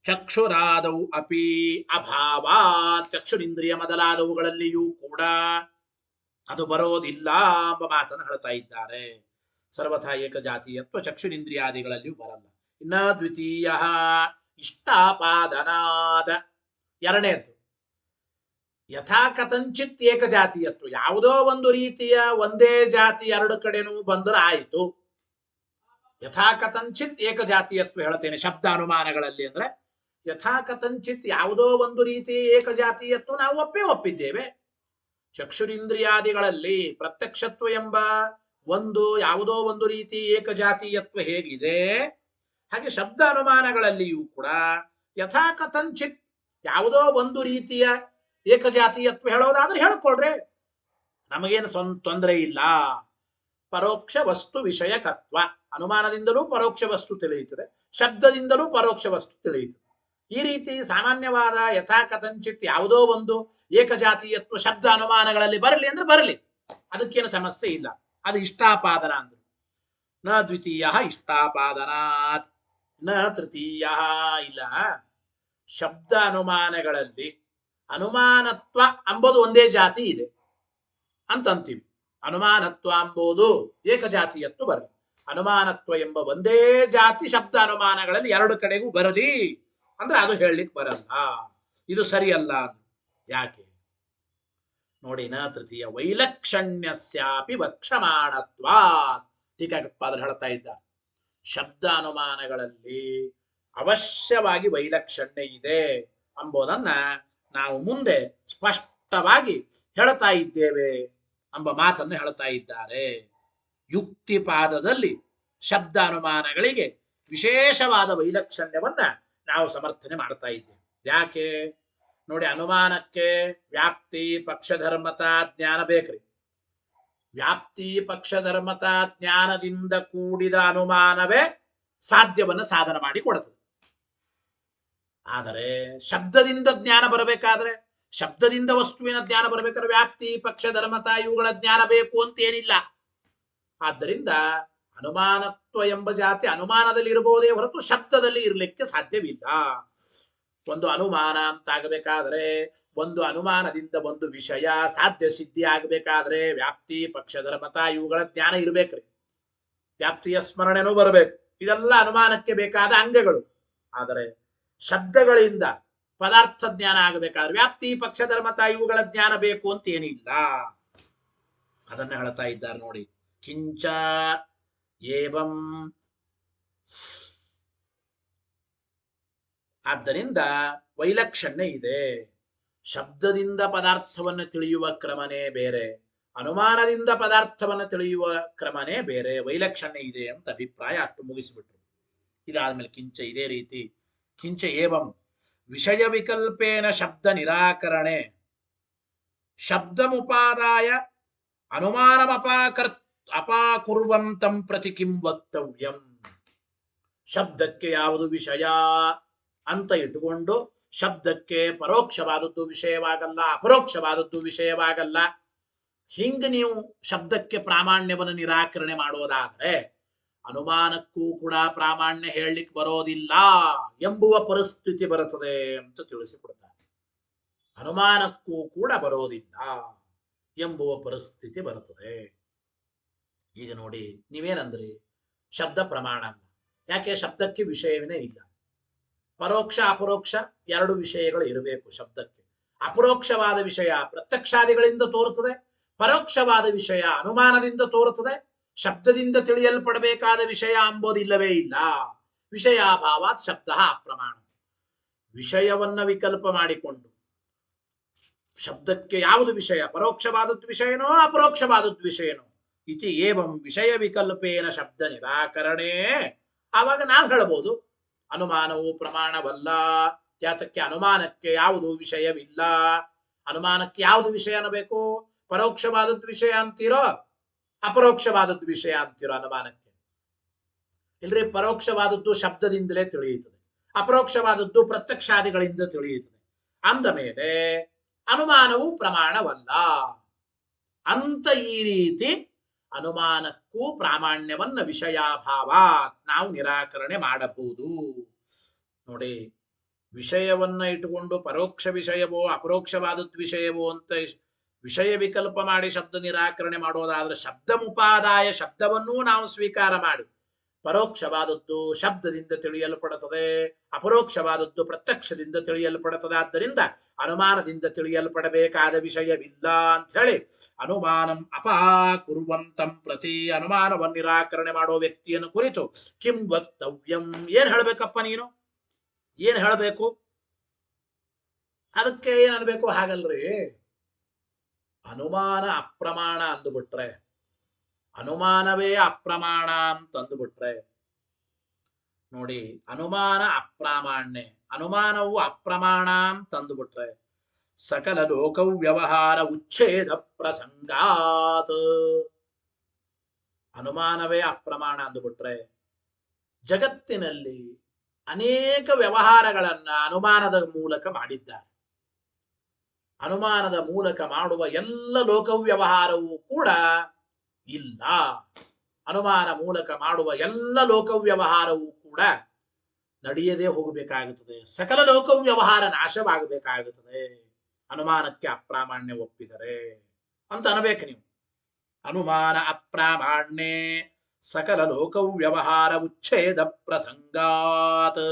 ಚಕ್ಷುರಾದವು ಅಪಿ ಅಭಾವ, ಚಕ್ಷುರಿಂದ್ರಿಯ ಮೊದಲಾದವುಗಳಲ್ಲಿಯೂ ಕೂಡ ಅದು ಬರೋದಿಲ್ಲ ಎಂಬ ಮಾತನ್ನು ಹೇಳ್ತಾ ಇದ್ದಾರೆ. ಸರ್ವಥಾ ಏಕಜಾತೀಯತ್ವ ಚಕ್ಷುರಿಂದ್ರಿಯಾದಿಗಳಲ್ಲಿಯೂ ಬರಲ್ಲ. ಇನ್ನ ದ್ವಿತೀಯ ಇಷ್ಟಾಪಾದನಾದ, ಎರಡನೇದ್ದು ಯಥಾ ಕಥಂಚಿತ್ ಏಕಜಾತೀಯತ್ವ. ಯಾವುದೋ ಒಂದು ರೀತಿಯ ಒಂದೇ ಜಾತಿ ಎರಡು ಕಡೆನೂ ಬಂದರೆ ಆಯಿತು. ಯಥಾ ಕಥಂಚಿತ್ ಏಕಜಾತೀಯತ್ವ ಹೇಳ್ತೇನೆ ಶಬ್ದ ಅನುಮಾನಗಳಲ್ಲಿ ಅಂದ್ರೆ ಯಥಾ ಕಥಂಚಿತ್ ಯಾವುದೋ ಒಂದು ರೀತಿ ಏಕಜಾತೀಯತ್ವ ನಾವು ಒಪ್ಪಿದ್ದೇವೆ. ಚಕ್ಷುರಿಂದ್ರಿಯಾದಿಗಳಲ್ಲಿ ಪ್ರತ್ಯಕ್ಷತ್ವ ಎಂಬ ಒಂದು ಯಾವುದೋ ಒಂದು ರೀತಿ ಏಕಜಾತೀಯತ್ವ ಹೇಗಿದೆ, ಹಾಗೆ ಶಬ್ದ ಅನುಮಾನಗಳಲ್ಲಿಯೂ ಕೂಡ ಯಥಾ ಕಥಂಚಿತ್ ಯಾವುದೋ ಒಂದು ರೀತಿಯ ಏಕಜಾತೀಯತ್ವ ಹೇಳೋದಾದ್ರೆ ಹೇಳ್ಕೊಡ್ರೆ, ನಮಗೇನು ತೊಂದರೆ ಇಲ್ಲ. ಪರೋಕ್ಷ ವಸ್ತು ವಿಷಯಕತ್ವ, ಅನುಮಾನದಿಂದಲೂ ಪರೋಕ್ಷ ವಸ್ತು ತಿಳಿಯುತ್ತದೆ, ಶಬ್ದದಿಂದಲೂ ಪರೋಕ್ಷ ವಸ್ತು ತಿಳಿಯುತ್ತದೆ. ಈ ರೀತಿ ಸಾಮಾನ್ಯವಾದ ಯಥಾ ಕಥಂಚಿತ್ ಯಾವುದೋ ಒಂದು ಏಕಜಾತೀಯತ್ವ ಶಬ್ದ ಅನುಮಾನಗಳಲ್ಲಿ ಬರಲಿ ಅಂದ್ರೆ ಬರಲಿ, ಅದಕ್ಕೇನು ಸಮಸ್ಯೆ ಇಲ್ಲ. ಅದು ಇಷ್ಟಾಪಾದನ ಅಂದ್ರು. ನ ದ್ವಿತೀಯ ಇಷ್ಟಾಪಾದನಾತ್ ನ ತೃತೀಯ ಇಲ್ಲ. ಶಬ್ದ ಅನುಮಾನಗಳಲ್ಲಿ ಅನುಮಾನತ್ವ ಎಂಬುದು ಒಂದೇ ಜಾತಿ ಇದೆ ಅಂತಂತೀವಿ. ಅನುಮಾನತ್ವ ಎಂಬುದು ಏಕಜಾತೀಯತ್ವ ಬರಲಿ. ಅನುಮಾನತ್ವ ಎಂಬ ಒಂದೇ ಜಾತಿ ಶಬ್ದ ಅನುಮಾನಗಳಲ್ಲಿ ಎರಡು ಕಡೆಗೂ ಬರಲಿ ಅಂದ್ರೆ ಅದು ಹೇಳಲಿಕ್ಕೆ ಬರಲ್ಲ. ಇದು ಸರಿಯಲ್ಲ. ಯಾಕೆ ನೋಡಿ, ನ ತೃತೀಯ ವೈಲಕ್ಷಣ್ಯಸ್ಯಾಪಿ ವಕ್ಷಮಾಣತ್ವ. ಟೀಕಾಕೃತ್ಪಾದರು ಹೇಳ್ತಾ ಇದ್ದ ಶಬ್ದ ಅನುಮಾನಗಳಲ್ಲಿ ಅವಶ್ಯವಾಗಿ ವೈಲಕ್ಷಣ್ಯ ಇದೆ ಎಂಬುದನ್ನ ನಾವು ಮುಂದೆ ಸ್ಪಷ್ಟವಾಗಿ ಹೇಳ್ತಾ ಇದ್ದೇವೆ ಎಂಬ ಮಾತನ್ನು ಹೇಳ್ತಾ ಇದ್ದಾರೆ. ಯುಕ್ತಿಪಾದದಲ್ಲಿ ಶಬ್ದ ಅನುಮಾನಗಳಿಗೆ ವಿಶೇಷವಾದ ವೈಲಕ್ಷಣ್ಯವನ್ನ ನಾವು ಸಮರ್ಥನೆ ಮಾಡ್ತಾ ಇದ್ದೇವೆ. ಯಾಕೆ ನೋಡಿ, ಅನುಮಾನಕ್ಕೆ ವ್ಯಾಪ್ತಿ ಪಕ್ಷಧರ್ಮತಾ ಜ್ಞಾನ ಬೇಕ್ರಿ. ವ್ಯಾಪ್ತಿ ಪಕ್ಷಧರ್ಮತಾ ಜ್ಞಾನದಿಂದ ಕೂಡಿದ ಅನುಮಾನವೇ ಸಾಧ್ಯವನ್ನು ಸಾಧನ ಮಾಡಿ ಕೊಡುತ್ತದೆ. ಆದರೆ ಶಬ್ದದಿಂದ ಜ್ಞಾನ ಬರಬೇಕಾದ್ರೆ, ಶಬ್ದದಿಂದ ವಸ್ತುವಿನ ಜ್ಞಾನ ಬರಬೇಕಾದ್ರೆ ವ್ಯಾಪ್ತಿ ಪಕ್ಷಧರ್ಮತಾ ಇವುಗಳ ಜ್ಞಾನ ಬೇಕು ಅಂತ ಏನಿಲ್ಲ. ಆದ್ದರಿಂದ ಅನುಮಾನತ್ವ ಎಂಬ ಜಾತಿ ಅನುಮಾನದಲ್ಲಿ ಇರಬಹುದೇ ಹೊರತು ಶಬ್ದದಲ್ಲಿ ಇರಲಿಕ್ಕೆ ಸಾಧ್ಯವಿಲ್ಲ. ಒಂದು ಅನುಮಾನ ಅಂತಾಗಬೇಕಾದ್ರೆ, ಒಂದು ಅನುಮಾನದಿಂದ ಒಂದು ವಿಷಯ ಸಾಧ್ಯ ಸಿದ್ಧಿ ಆಗಬೇಕಾದ್ರೆ ವ್ಯಾಪ್ತಿ ಪಕ್ಷಧರ್ಮತಾ ಇವುಗಳ ಜ್ಞಾನ ಇರಬೇಕ್ರಿ. ವ್ಯಾಪ್ತಿಯ ಸ್ಮರಣೆನೂ ಬರಬೇಕು. ಇದೆಲ್ಲ ಅನುಮಾನಕ್ಕೆ ಬೇಕಾದ ಅಂಗಗಳು. ಆದರೆ ಶಬ್ದಗಳಿಂದ ಪದಾರ್ಥ ಜ್ಞಾನ ಆಗಬೇಕಾದ್ರೆ ವ್ಯಾಪ್ತಿ ಪಕ್ಷಧರ್ಮತಾ ಇವುಗಳ ಜ್ಞಾನ ಬೇಕು ಅಂತ ಏನಿಲ್ಲ. ಅದನ್ನ ಹೇಳ್ತಾ ಇದ್ದಾರೆ ನೋಡಿ. ಕಿಂಚ ಏವಂ, ಆದ್ದರಿಂದ ವೈಲಕ್ಷಣ್ಯ ಇದೆ. ಶಬ್ದದಿಂದ ಪದಾರ್ಥವನ್ನು ತಿಳಿಯುವ ಕ್ರಮನೇ ಬೇರೆ, ಅನುಮಾನದಿಂದ ಪದಾರ್ಥವನ್ನು ತಿಳಿಯುವ ಕ್ರಮನೇ ಬೇರೆ. ವೈಲಕ್ಷಣ್ಯ ಇದೆ ಅಂತ ಅಭಿಪ್ರಾಯ. ಅಷ್ಟು ಮುಗಿಸಿಬಿಟ್ರು. ಇದಾದ್ಮೇಲೆ ಕಿಂಚ ಇದೇ ರೀತಿ ಕಿಂಚ ಏವಂ ವಿಷಯ ವಿಕಲ್ಪೇನ ಶಬ್ದ ನಿರಾಕರಣೆ ಶಬ್ದಮುಪಾದಾಯ ಅಪಾಕುರ್ವಂತಂ ಪ್ರತಿ ಕಿಂ ವಕ್ತವ್ಯಂ. ಶಬ್ದಕ್ಕೆ ಯಾವುದು ವಿಷಯ ಅಂತ ಇಟ್ಟುಕೊಂಡು ಶಬ್ದಕ್ಕೆ ಪರೋಕ್ಷವಾದದ್ದು ವಿಷಯವಾಗಲ್ಲ, ಅಪರೋಕ್ಷವಾದದ್ದು ವಿಷಯವಾಗಲ್ಲ. ಹಿಂಗ ನೀವು ಶಬ್ದಕ್ಕೆ ಪ್ರಾಮಾಣ್ಯವನ್ನು ನಿರಾಕರಣೆ ಮಾಡೋದಾದ್ರೆ ಅನುಮಾನಕ್ಕೂ ಕೂಡ ಪ್ರಾಮಾಣ್ಯ ಹೇಳಲಿಕ್ಕೆ ಬರೋದಿಲ್ಲ ಎಂಬುವ ಪರಿಸ್ಥಿತಿ ಬರುತ್ತದೆ ಅಂತ ತಿಳಿಸಿಕೊಡ್ತಾರೆ. ಅನುಮಾನಕ್ಕೂ ಕೂಡ ಬರೋದಿಲ್ಲ ಎಂಬುವ ಪರಿಸ್ಥಿತಿ ಬರುತ್ತದೆ. ಈಗ ನೋಡಿ, ನೀವೇನಂದ್ರಿ ಶಬ್ದ ಪ್ರಮಾಣ ಅಲ್ಲ. ಯಾಕೆ? ಶಬ್ದಕ್ಕೆ ವಿಷಯವೇ ಇಲ್ಲ. ಪರೋಕ್ಷ ಅಪರೋಕ್ಷ ಎರಡು ವಿಷಯಗಳು ಇರಬೇಕು ಶಬ್ದಕ್ಕೆ. ಅಪರೋಕ್ಷವಾದ ವಿಷಯ ಪ್ರತ್ಯಕ್ಷಾದಿಗಳಿಂದ ತೋರುತ್ತದೆ, ಪರೋಕ್ಷವಾದ ವಿಷಯ ಅನುಮಾನದಿಂದ ತೋರುತ್ತದೆ. ಶಬ್ದದಿಂದ ತಿಳಿಯಲ್ಪಡಬೇಕಾದ ವಿಷಯ ಅಂಬೋದಿಲ್ಲವೇ ಇಲ್ಲ. ವಿಷಯಾಭಾವಾತ್ ಶಬ್ದ ಅಪ್ರಮಾಣ. ವಿಷಯವನ್ನ ವಿಕಲ್ಪ ಮಾಡಿಕೊಂಡು ಶಬ್ದಕ್ಕೆ ಯಾವುದು ವಿಷಯ, ಪರೋಕ್ಷವಾದದ್ದು ವಿಷಯನೋ ಅಪರೋಕ್ಷವಾದದ್ದು ವಿಷಯನೋ ಇತಿ ಏವಂ ವಿಷಯ ವಿಕಲ್ಪೇನ ಶಬ್ದ ನಿರಾಕರಣೆ. ಆವಾಗ ನಾವು ಹೇಳಬಹುದು ಅನುಮಾನವು ಪ್ರಮಾಣವಲ್ಲ. ಜಾತಕ್ಕೆ ಅನುಮಾನಕ್ಕೆ ಯಾವುದು ವಿಷಯವಿಲ್ಲ. ಅನುಮಾನಕ್ಕೆ ಯಾವುದು ವಿಷಯ ಅನ್ನಬೇಕು? ಪರೋಕ್ಷವಾದದ್ದು ವಿಷಯ ಅಂತೀರೋ ಅಪರೋಕ್ಷವಾದದ್ದು ವಿಷಯ ಅಂತೀರೋ ಅನುಮಾನಕ್ಕೆ? ಇಲ್ರಿ, ಪರೋಕ್ಷವಾದದ್ದು ಶಬ್ದದಿಂದಲೇ ತಿಳಿಯುತ್ತದೆ, ಅಪರೋಕ್ಷವಾದದ್ದು ಪ್ರತ್ಯಕ್ಷಾದಿಗಳಿಂದ ತಿಳಿಯುತ್ತದೆ. ಅಂದ ಮೇಲೆ ಅನುಮಾನವು ಪ್ರಮಾಣವಲ್ಲ ಅಂತ ಈ ರೀತಿ ಅನುಮಾನಕ್ಕೂ ಪ್ರಾಮಾಣ್ಯವನ್ನ ವಿಷಯಾಭಾವ ನಾವು ನಿರಾಕರಣೆ ಮಾಡಬಹುದು. ನೋಡಿ, ವಿಷಯವನ್ನ ಇಟ್ಟುಕೊಂಡು ಪರೋಕ್ಷ ವಿಷಯವೋ ಅಪರೋಕ್ಷವಾದದ್ದು ವಿಷಯವೋ ಅಂತ ವಿಷಯ ವಿಕಲ್ಪ ಮಾಡಿ ಶಬ್ದ ನಿರಾಕರಣೆ ಮಾಡೋದಾದ್ರೆ ಶಬ್ದ ಮುಪಾದಾಯ ಶಬ್ದವನ್ನೂ ನಾವು ಸ್ವೀಕಾರ ಮಾಡಿ ಪರೋಕ್ಷವಾದದ್ದು ಶಬ್ದದಿಂದ ತಿಳಿಯಲ್ಪಡುತ್ತದೆ, ಅಪರೋಕ್ಷವಾದದ್ದು ಪ್ರತ್ಯಕ್ಷದಿಂದ ತಿಳಿಯಲ್ಪಡುತ್ತದೆ. ಆದ್ದರಿಂದ ಅನುಮಾನದಿಂದ ತಿಳಿಯಲ್ಪಡಬೇಕಾದ ವಿಷಯವಿಲ್ಲ ಅಂತ ಹೇಳಿ ಅನುಮಾನಂ ಅಪಾಕುರ್ವಂತಂ ಪ್ರತಿ ಅನುಮಾನವನ್ನು ನಿರಾಕರಣೆ ಮಾಡೋ ವ್ಯಕ್ತಿಯನ್ನು ಕುರಿತು ಕಿಂ ವಕ್ತವ್ಯಂ, ಏನ್ ಹೇಳ್ಬೇಕಪ್ಪ ನೀನು, ಏನ್ ಹೇಳಬೇಕು? ಅದಕ್ಕೆ ಏನ್ ಅನ್ಬೇಕು? ಹಾಗಲ್ರಿ, ಅನುಮಾನ ಅಪ್ರಮಾಣ ಅಂದುಬಿಟ್ರೆ, ಅನುಮಾನವೇ ಅಪ್ರಮಾಣ ಅಂತ ಅಂದುಬಿಟ್ರೆ ನೋಡಿ, ಅನುಮಾನ ಅಪ್ರಾಮಾಣ್ಯ, ಅನುಮಾನವು ಅಪ್ರಮಾಣ ಅಂತ ಅಂದುಬಿಟ್ರೆ ಸಕಲ ಲೋಕ ವ್ಯವಹಾರ ಉಚ್ಛೇದ ಪ್ರಸಂಗಾತ್. ಅನುಮಾನವೇ ಅಪ್ರಮಾಣ ಅಂದುಬಿಟ್ರೆ ಜಗತ್ತಿನಲ್ಲಿ ಅನೇಕ ವ್ಯವಹಾರಗಳನ್ನ ಅನುಮಾನದ ಮೂಲಕ ಮಾಡಿದ್ದಾರೆ. ಅನುಮಾನದ ಮೂಲಕ ಮಾಡುವ ಎಲ್ಲ ಲೋಕ ವ್ಯವಹಾರವೂ ಕೂಡ ಇಲ್ಲ. ಅನುಮಾನ ಮೂಲಕ ಮಾಡುವ ಎಲ್ಲ ಲೋಕ ವ್ಯವಹಾರವೂ ಕೂಡ ನಡೆಯದೇ ಹೋಗಬೇಕಾಗುತ್ತದೆ. ಸಕಲ ಲೋಕ ವ್ಯವಹಾರ ನಾಶವಾಗಬೇಕಾಗುತ್ತದೆ ಅನುಮಾನಕ್ಕೆ ಅಪ್ರಾಮಾಣ್ಯ ಒಪ್ಪಿದರೆ ಅಂತ ಅನ್ಬೇಕು ನೀವು. ಅನುಮಾನ ಅಪ್ರಾಮಾಣ್ಯ ಸಕಲ ಲೋಕ ವ್ಯವಹಾರ ಉಚ್ಛೇದ ಪ್ರಸಂಗಾತ್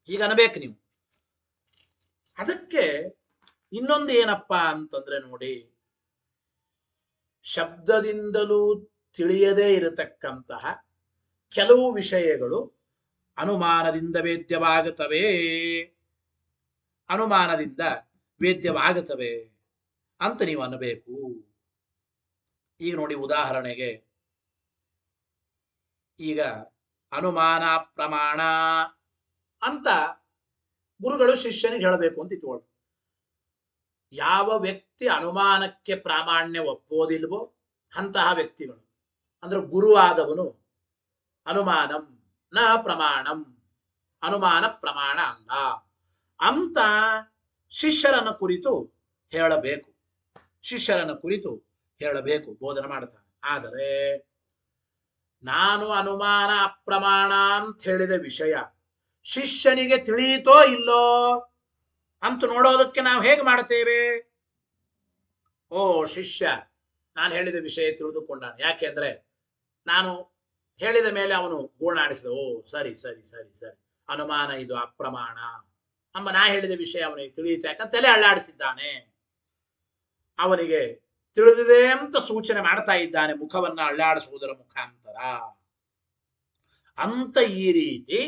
ಈಗ ಅನ್ಬೇಕು ನೀವು. ಅದಕ್ಕೆ ಇನ್ನೊಂದು ಏನಪ್ಪಾ ಅಂತಂದ್ರೆ ನೋಡಿ, ಶಬ್ದದಿಂದಲೂ ತಿಳಿಯದೇ ಇರತಕ್ಕಂತಹ ಕೆಲವು ವಿಷಯಗಳು ಅನುಮಾನದಿಂದ ವೇದ್ಯವಾಗುತ್ತವೆ, ಅನುಮಾನದಿಂದ ವೇದ್ಯವಾಗುತ್ತವೆ ಅಂತ ನೀವು ಅನ್ನಬೇಕು. ಈಗ ನೋಡಿ, ಉದಾಹರಣೆಗೆ ಈಗ ಅನುಮಾನ ಪ್ರಮಾಣ ಅಂತ ಗುರುಗಳು ಶಿಷ್ಯನಿಗೆ ಹೇಳಬೇಕು ಅಂತ ಇಟ್ಕೊಳ್ಳಿ. ಯಾವ ವ್ಯಕ್ತಿ ಅನುಮಾನಕ್ಕೆ ಪ್ರಾಮಾಣ್ಯ ಒಪ್ಪೋದಿಲ್ವೋ ಅಂತಹ ವ್ಯಕ್ತಿಗಳು, ಅಂದ್ರೆ ಗುರುವಾದವನು ಅನುಮಾನಂ ನ ಪ್ರಮಾಣಂ, ಅನುಮಾನ ಪ್ರಮಾಣ ಅಲ್ಲ ಅಂತ ಶಿಷ್ಯರನ್ನು ಕುರಿತು ಹೇಳಬೇಕು, ಶಿಷ್ಯರನ್ನು ಕುರಿತು ಹೇಳಬೇಕು, ಬೋಧನೆ ಮಾಡ್ತಾನೆ. ಆದರೆ ನಾನು ಅನುಮಾನ ಅಪ್ರಮಾಣ ಅಂತ ಹೇಳಿದ ವಿಷಯ ಶಿಷ್ಯನಿಗೆ ತಿಳಿಯಿತೋ ಇಲ್ಲೋ ಅಂತ ನೋಡೋದಕ್ಕೆ ನಾವು ಹೇಗೆ ಮಾಡ್ತೇವೆ? ಓ, ಶಿಷ್ಯ ನಾನು ಹೇಳಿದ ವಿಷಯ ತಿಳಿದುಕೊಂಡಾನೆ, ಯಾಕೆಂದ್ರೆ ನಾನು ಹೇಳಿದ ಮೇಲೆ ಅವನು ಗೋಣಾಡಿಸಿದ, ಓ ಸರಿ ಸರಿ ಸರಿ ಸರಿ ಅನುಮಾನ ಇದು ಅಪ್ರಮಾಣ ಅಮ್ಮ, ನಾ ಹೇಳಿದ ವಿಷಯ ಅವನಿಗೆ ತಿಳಿಯಿತು, ಯಾಕಂತ ತಲೆ ಅಳ್ಳಾಡಿಸಿದ್ದಾನೆ, ಅವನಿಗೆ ತಿಳಿದಿದೆ ಅಂತ ಸೂಚನೆ ಮಾಡ್ತಾ ಇದ್ದಾನೆ ಮುಖವನ್ನ ಅಳ್ಳಾಡಿಸುವುದರ ಮುಖಾಂತರ ಅಂತ. ಈ ರೀತಿ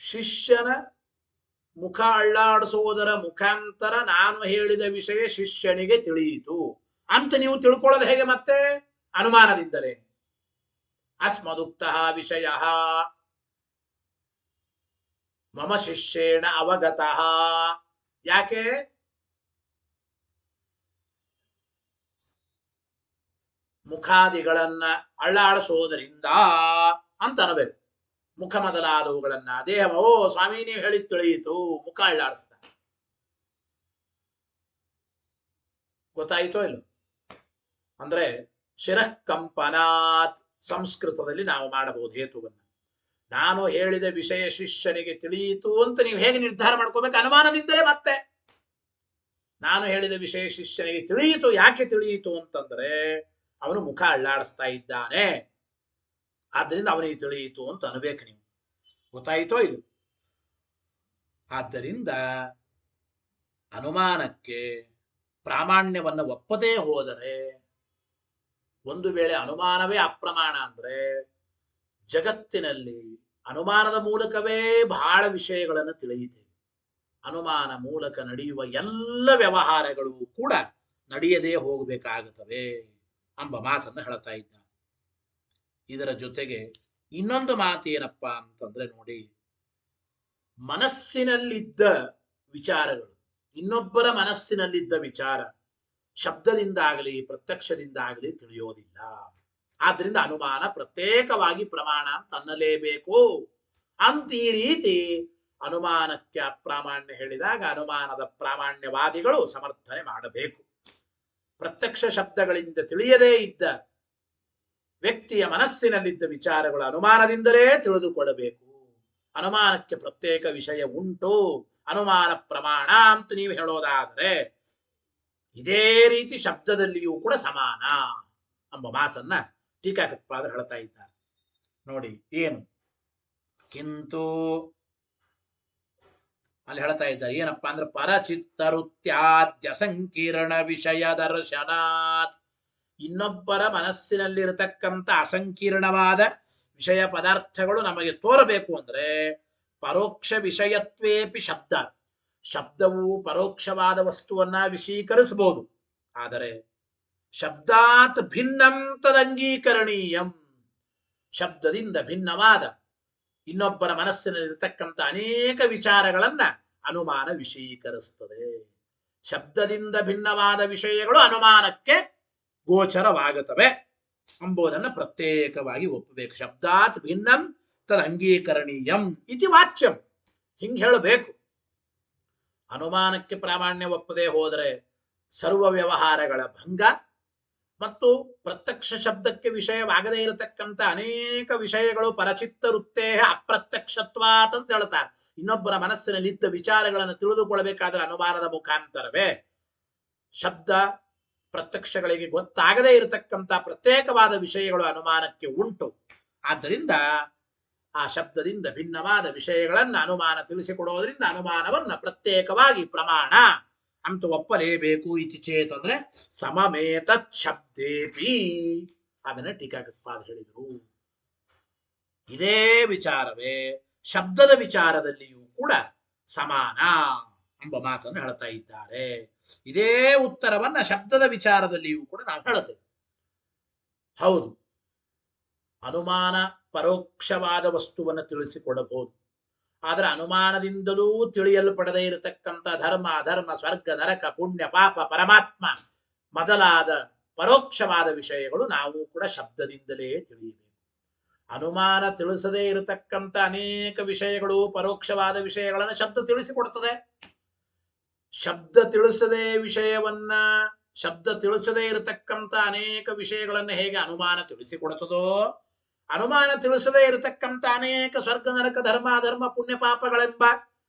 ಶಿಷ್ಯನ ಮುಖ ಅಳ್ಳಾಡಿಸುವುದರ ಮುಖಾಂತರ ನಾನು ಹೇಳಿದ ವಿಷಯ ಶಿಷ್ಯನಿಗೆ ತಿಳಿಯಿತು ಅಂತ ನೀವು ತಿಳ್ಕೊಳ್ಳೋದು ಹೇಗೆ? ಮತ್ತೆ ಅನುಮಾನದಿಂದಲೇ. ಅಸ್ಮದುಕ್ತ ವಿಷಯ ಮಮ ಶಿಷ್ಯೇಣ ಅವಗತಃ, ಯಾಕೆ? ಮುಖಾದಿಗಳನ್ನ ಅಳ್ಳಾಡಿಸೋದರಿಂದ ಅಂತ ಅನ್ನಬೇಕು. ಮುಖ ಮೊದಲಾದವುಗಳನ್ನ ದೇಹ, ಓ ಸ್ವಾಮಿ ನೀವು ಹೇಳಿದ್ ತಿಳಿಯಿತು, ಮುಖ ಅಳ್ಳಾಡಿಸ್ತ, ಗೊತ್ತಾಯಿತೋ ಇಲ್ಲ? ಅಂದ್ರೆ ಶಿರಃ ಕಂಪನಾತ್ ಸಂಸ್ಕೃತದಲ್ಲಿ ನಾವು ಮಾಡಬಹುದು ಹೇತುವನ್ನ. ನಾನು ಹೇಳಿದ ವಿಷಯ ಶಿಷ್ಯನಿಗೆ ತಿಳಿಯಿತು ಅಂತ ನೀವು ಹೇಗೆ ನಿರ್ಧಾರ ಮಾಡ್ಕೋಬೇಕು? ಅನುಮಾನದಿಂದಲೇ. ಮತ್ತೆ ನಾನು ಹೇಳಿದ ವಿಷಯ ಶಿಷ್ಯನಿಗೆ ತಿಳಿಯಿತು, ಯಾಕೆ ತಿಳಿಯಿತು ಅಂತಂದ್ರೆ ಅವನು ಮುಖ ಅಳ್ಳಾಡಿಸ್ತಾ ಇದ್ದಾನೆ, ಆದ್ದರಿಂದ ಅವನಿಗೆ ತಿಳಿಯಿತು ಅಂತ ಅನ್ಬೇಕು ನೀವು. ಗೊತ್ತಾಯಿತೋ ಇದು? ಆದ್ದರಿಂದ ಅನುಮಾನಕ್ಕೆ ಪ್ರಾಮಾಣ್ಯವನ್ನು ಒಪ್ಪದೇ ಹೋದರೆ, ಒಂದು ವೇಳೆ ಅನುಮಾನವೇ ಅಪ್ರಮಾಣ ಅಂದ್ರೆ ಜಗತ್ತಿನಲ್ಲಿ ಅನುಮಾನದ ಮೂಲಕವೇ ಬಹಳ ವಿಷಯಗಳನ್ನು ತಿಳಿಯುತ್ತೇವೆ. ಅನುಮಾನ ಮೂಲಕ ನಡೆಯುವ ಎಲ್ಲ ವ್ಯವಹಾರಗಳು ಕೂಡ ನಡೆಯದೇ ಹೋಗಬೇಕಾಗುತ್ತವೆ ಎಂಬ ಮಾತನ್ನು ಹೇಳ್ತಾ ಇದ್ದ. ಇದರ ಜೊತೆಗೆ ಇನ್ನೊಂದು ಮಾತು ಏನಪ್ಪಾ ಅಂತಂದ್ರೆ ನೋಡಿ, ಮನಸ್ಸಿನಲ್ಲಿದ್ದ ವಿಚಾರಗಳು, ಇನ್ನೊಬ್ಬರ ಮನಸ್ಸಿನಲ್ಲಿದ್ದ ವಿಚಾರ ಶಬ್ದದಿಂದಾಗಲಿ ಪ್ರತ್ಯಕ್ಷದಿಂದಾಗಲಿ ತಿಳಿಯೋದಿಲ್ಲ. ಆದ್ರಿಂದ ಅನುಮಾನ ಪ್ರತ್ಯೇಕವಾಗಿ ಪ್ರಮಾಣ ತನ್ನಲೇಬೇಕು ಅಂತ ಈ ರೀತಿ ಅನುಮಾನಕ್ಕೆ ಅಪ್ರಾಮಾಣ್ಯ ಹೇಳಿದಾಗ ಅನುಮಾನದ ಪ್ರಾಮಾಣ್ಯವಾದಿಗಳು ಸಮರ್ಥನೆ ಮಾಡಬೇಕು. ಪ್ರತ್ಯಕ್ಷ ಶಬ್ದಗಳಿಂದ ತಿಳಿಯದೇ ಇದ್ದ ವ್ಯಕ್ತಿಯ ಮನಸ್ಸಿನಲ್ಲಿದ್ದ ವಿಚಾರಗಳು ಅನುಮಾನದಿಂದಲೇ ತಿಳಿದುಕೊಳ್ಳಬೇಕು. ಅನುಮಾನಕ್ಕೆ ಪ್ರತ್ಯೇಕ ವಿಷಯ ಉಂಟು, ಅನುಮಾನ ಪ್ರಮಾಣ ಅಂತ ನೀವು ಹೇಳೋದಾದರೆ ಇದೇ ರೀತಿ ಶಬ್ದದಲ್ಲಿಯೂ ಕೂಡ ಸಮಾನ ಎಂಬ ಮಾತನ್ನ ಟೀಕಾಕೃತ್ಪಾದರು ಹೇಳ್ತಾ ಇದ್ದಾರೆ. ನೋಡಿ ಏನು ಕಿಂತು ಅಲ್ಲಿ ಹೇಳ್ತಾ ಇದ್ದಾರೆ, ಏನಪ್ಪಾ ಅಂದ್ರೆ ಪರಚಿತ್ತರುತ್ಯಾದ್ಯ ಸಂಕೀರ್ಣ ವಿಷಯ ದರ್ಶನಾತ್, ಇನ್ನೊಬ್ಬರ ಮನಸ್ಸಿನಲ್ಲಿರತಕ್ಕಂಥ ಅಸಂಕೀರ್ಣವಾದ ವಿಷಯ ಪದಾರ್ಥಗಳು ನಮಗೆ ತೋರಬೇಕು ಅಂದ್ರೆ ಪರೋಕ್ಷ ವಿಷಯತ್ವೇಪಿ ಶಬ್ದ, ಶಬ್ದವು ಪರೋಕ್ಷವಾದ ವಸ್ತುವನ್ನ ವಿಷೀಕರಿಸಬಹುದು. ಆದರೆ ಶಬ್ದಾತ್ ಭಿನ್ನಂ ತದಂಗೀಕರಣೀಯಂ, ಶಬ್ದದಿಂದ ಭಿನ್ನವಾದ ಇನ್ನೊಬ್ಬರ ಮನಸ್ಸಿನಲ್ಲಿರತಕ್ಕಂಥ ಅನೇಕ ವಿಚಾರಗಳನ್ನ ಅನುಮಾನ ವಿಷೀಕರಿಸ್ತದೆ. ಶಬ್ದದಿಂದ ಭಿನ್ನವಾದ ವಿಷಯಗಳು ಅನುಮಾನಕ್ಕೆ ಗೋಚರವಾಗುತ್ತವೆ ಎಂಬುದನ್ನು ಪ್ರತ್ಯೇಕವಾಗಿ ಒಪ್ಪಬೇಕು. ಶಬ್ದಾತ್ ಭಿನ್ನಂ ತದ್ ಅಂಗೀಕರಣೀಯಂ ಇತಿ ವಾಚ್ಯಂ, ಹಿಂಗೆ ಹೇಳಬೇಕು. ಅನುಮಾನಕ್ಕೆ ಪ್ರಾಮಾಣ್ಯ ಒಪ್ಪದೆ ಹೋದರೆ ಸರ್ವ ವ್ಯವಹಾರಗಳ ಭಂಗ ಮತ್ತು ಪ್ರತ್ಯಕ್ಷ ಶಬ್ದಕ್ಕೆ ವಿಷಯವಾಗದೇ ಇರತಕ್ಕಂಥ ಅನೇಕ ವಿಷಯಗಳು ಪರಚಿತ್ತ ವೃತ್ತೇ ಅಪ್ರತ್ಯಕ್ಷತ್ವಾತ್ ಅಂತ ಹೇಳ್ತಾರೆ. ಇನ್ನೊಬ್ಬರ ಮನಸ್ಸಿನಲ್ಲಿ ಇದ್ದ ವಿಚಾರಗಳನ್ನು ತಿಳಿದುಕೊಳ್ಳಬೇಕಾದ್ರೆ ಅನುಮಾನದ ಮುಖಾಂತರವೇ. ಶಬ್ದ ಪ್ರತ್ಯಕ್ಷಗಳಿಗೆ ಗೊತ್ತಾಗದೇ ಇರತಕ್ಕಂಥ ಪ್ರತ್ಯೇಕವಾದ ವಿಷಯಗಳು ಅನುಮಾನಕ್ಕೆ ಉಂಟು. ಆದ್ದರಿಂದ ಆ ಶಬ್ದದಿಂದ ಭಿನ್ನವಾದ ವಿಷಯಗಳನ್ನು ಅನುಮಾನ ತಿಳಿಸಿಕೊಡೋದ್ರಿಂದ ಅನುಮಾನವನ್ನ ಪ್ರತ್ಯೇಕವಾಗಿ ಪ್ರಮಾಣ ಅಂತ ಒಪ್ಪಲೇಬೇಕು. ಇತಿ ಚೇತ್ ಅಂದ್ರೆ ಸಮಮೇತತ್ ಶಬ್ದೇಪಿ, ಅದನ್ನ ಟೀಕಾಕೃತ್ಪಾದ ಹೇಳಿದರು. ಇದೇ ವಿಚಾರವೇ ಶಬ್ದದ ವಿಚಾರದಲ್ಲಿಯೂ ಕೂಡ ಸಮಾನ ಎಂಬ ಮಾತನ್ನು ಹೇಳ್ತಾ ಇದ್ದಾರೆ. ಇದೇ ಉತ್ತರವನ್ನ ಶಬ್ದದ ವಿಚಾರದಲ್ಲಿಯೂ ಕೂಡ ನಾವು ಹೇಳುತ್ತೇವೆ. ಹೌದು, ಅನುಮಾನ ಪರೋಕ್ಷವಾದ ವಸ್ತುವನ್ನು ತಿಳಿಸಿಕೊಡಬಹುದು. ಆದರೆ ಅನುಮಾನದಿಂದಲೂ ತಿಳಿಯಲ್ಪಡದೇ ಇರತಕ್ಕಂಥ ಧರ್ಮ ಅಧರ್ಮ ಸ್ವರ್ಗ ನರಕ ಪುಣ್ಯ ಪಾಪ ಪರಮಾತ್ಮ ಮೊದಲಾದ ಪರೋಕ್ಷವಾದ ವಿಷಯಗಳು ನಾವು ಕೂಡ ಶಬ್ದದಿಂದಲೇ ತಿಳಿಯಬೇಕು. ಅನುಮಾನ ತಿಳಿಸದೇ ಇರತಕ್ಕಂಥ ಅನೇಕ ವಿಷಯಗಳು ಪರೋಕ್ಷವಾದ ವಿಷಯಗಳನ್ನು ಶಬ್ದ ತಿಳಿಸಿಕೊಡುತ್ತದೆ. ಶಬ್ದ ತಿಳಿಸದೇ ವಿಷಯವನ್ನ, ಶಬ್ದ ತಿಳಿಸದೇ ಇರತಕ್ಕಂಥ ಅನೇಕ ವಿಷಯಗಳನ್ನು ಹೇಗೆ ಅನುಮಾನ ತಿಳಿಸಿಕೊಡುತ್ತದೋ, ಅನುಮಾನ ತಿಳಿಸದೇ ಇರತಕ್ಕಂಥ ಅನೇಕ ಸ್ವರ್ಗ ನರಕ ಧರ್ಮ ಅಧರ್ಮ ಪುಣ್ಯ ಪಾಪಗಳೆಂಬ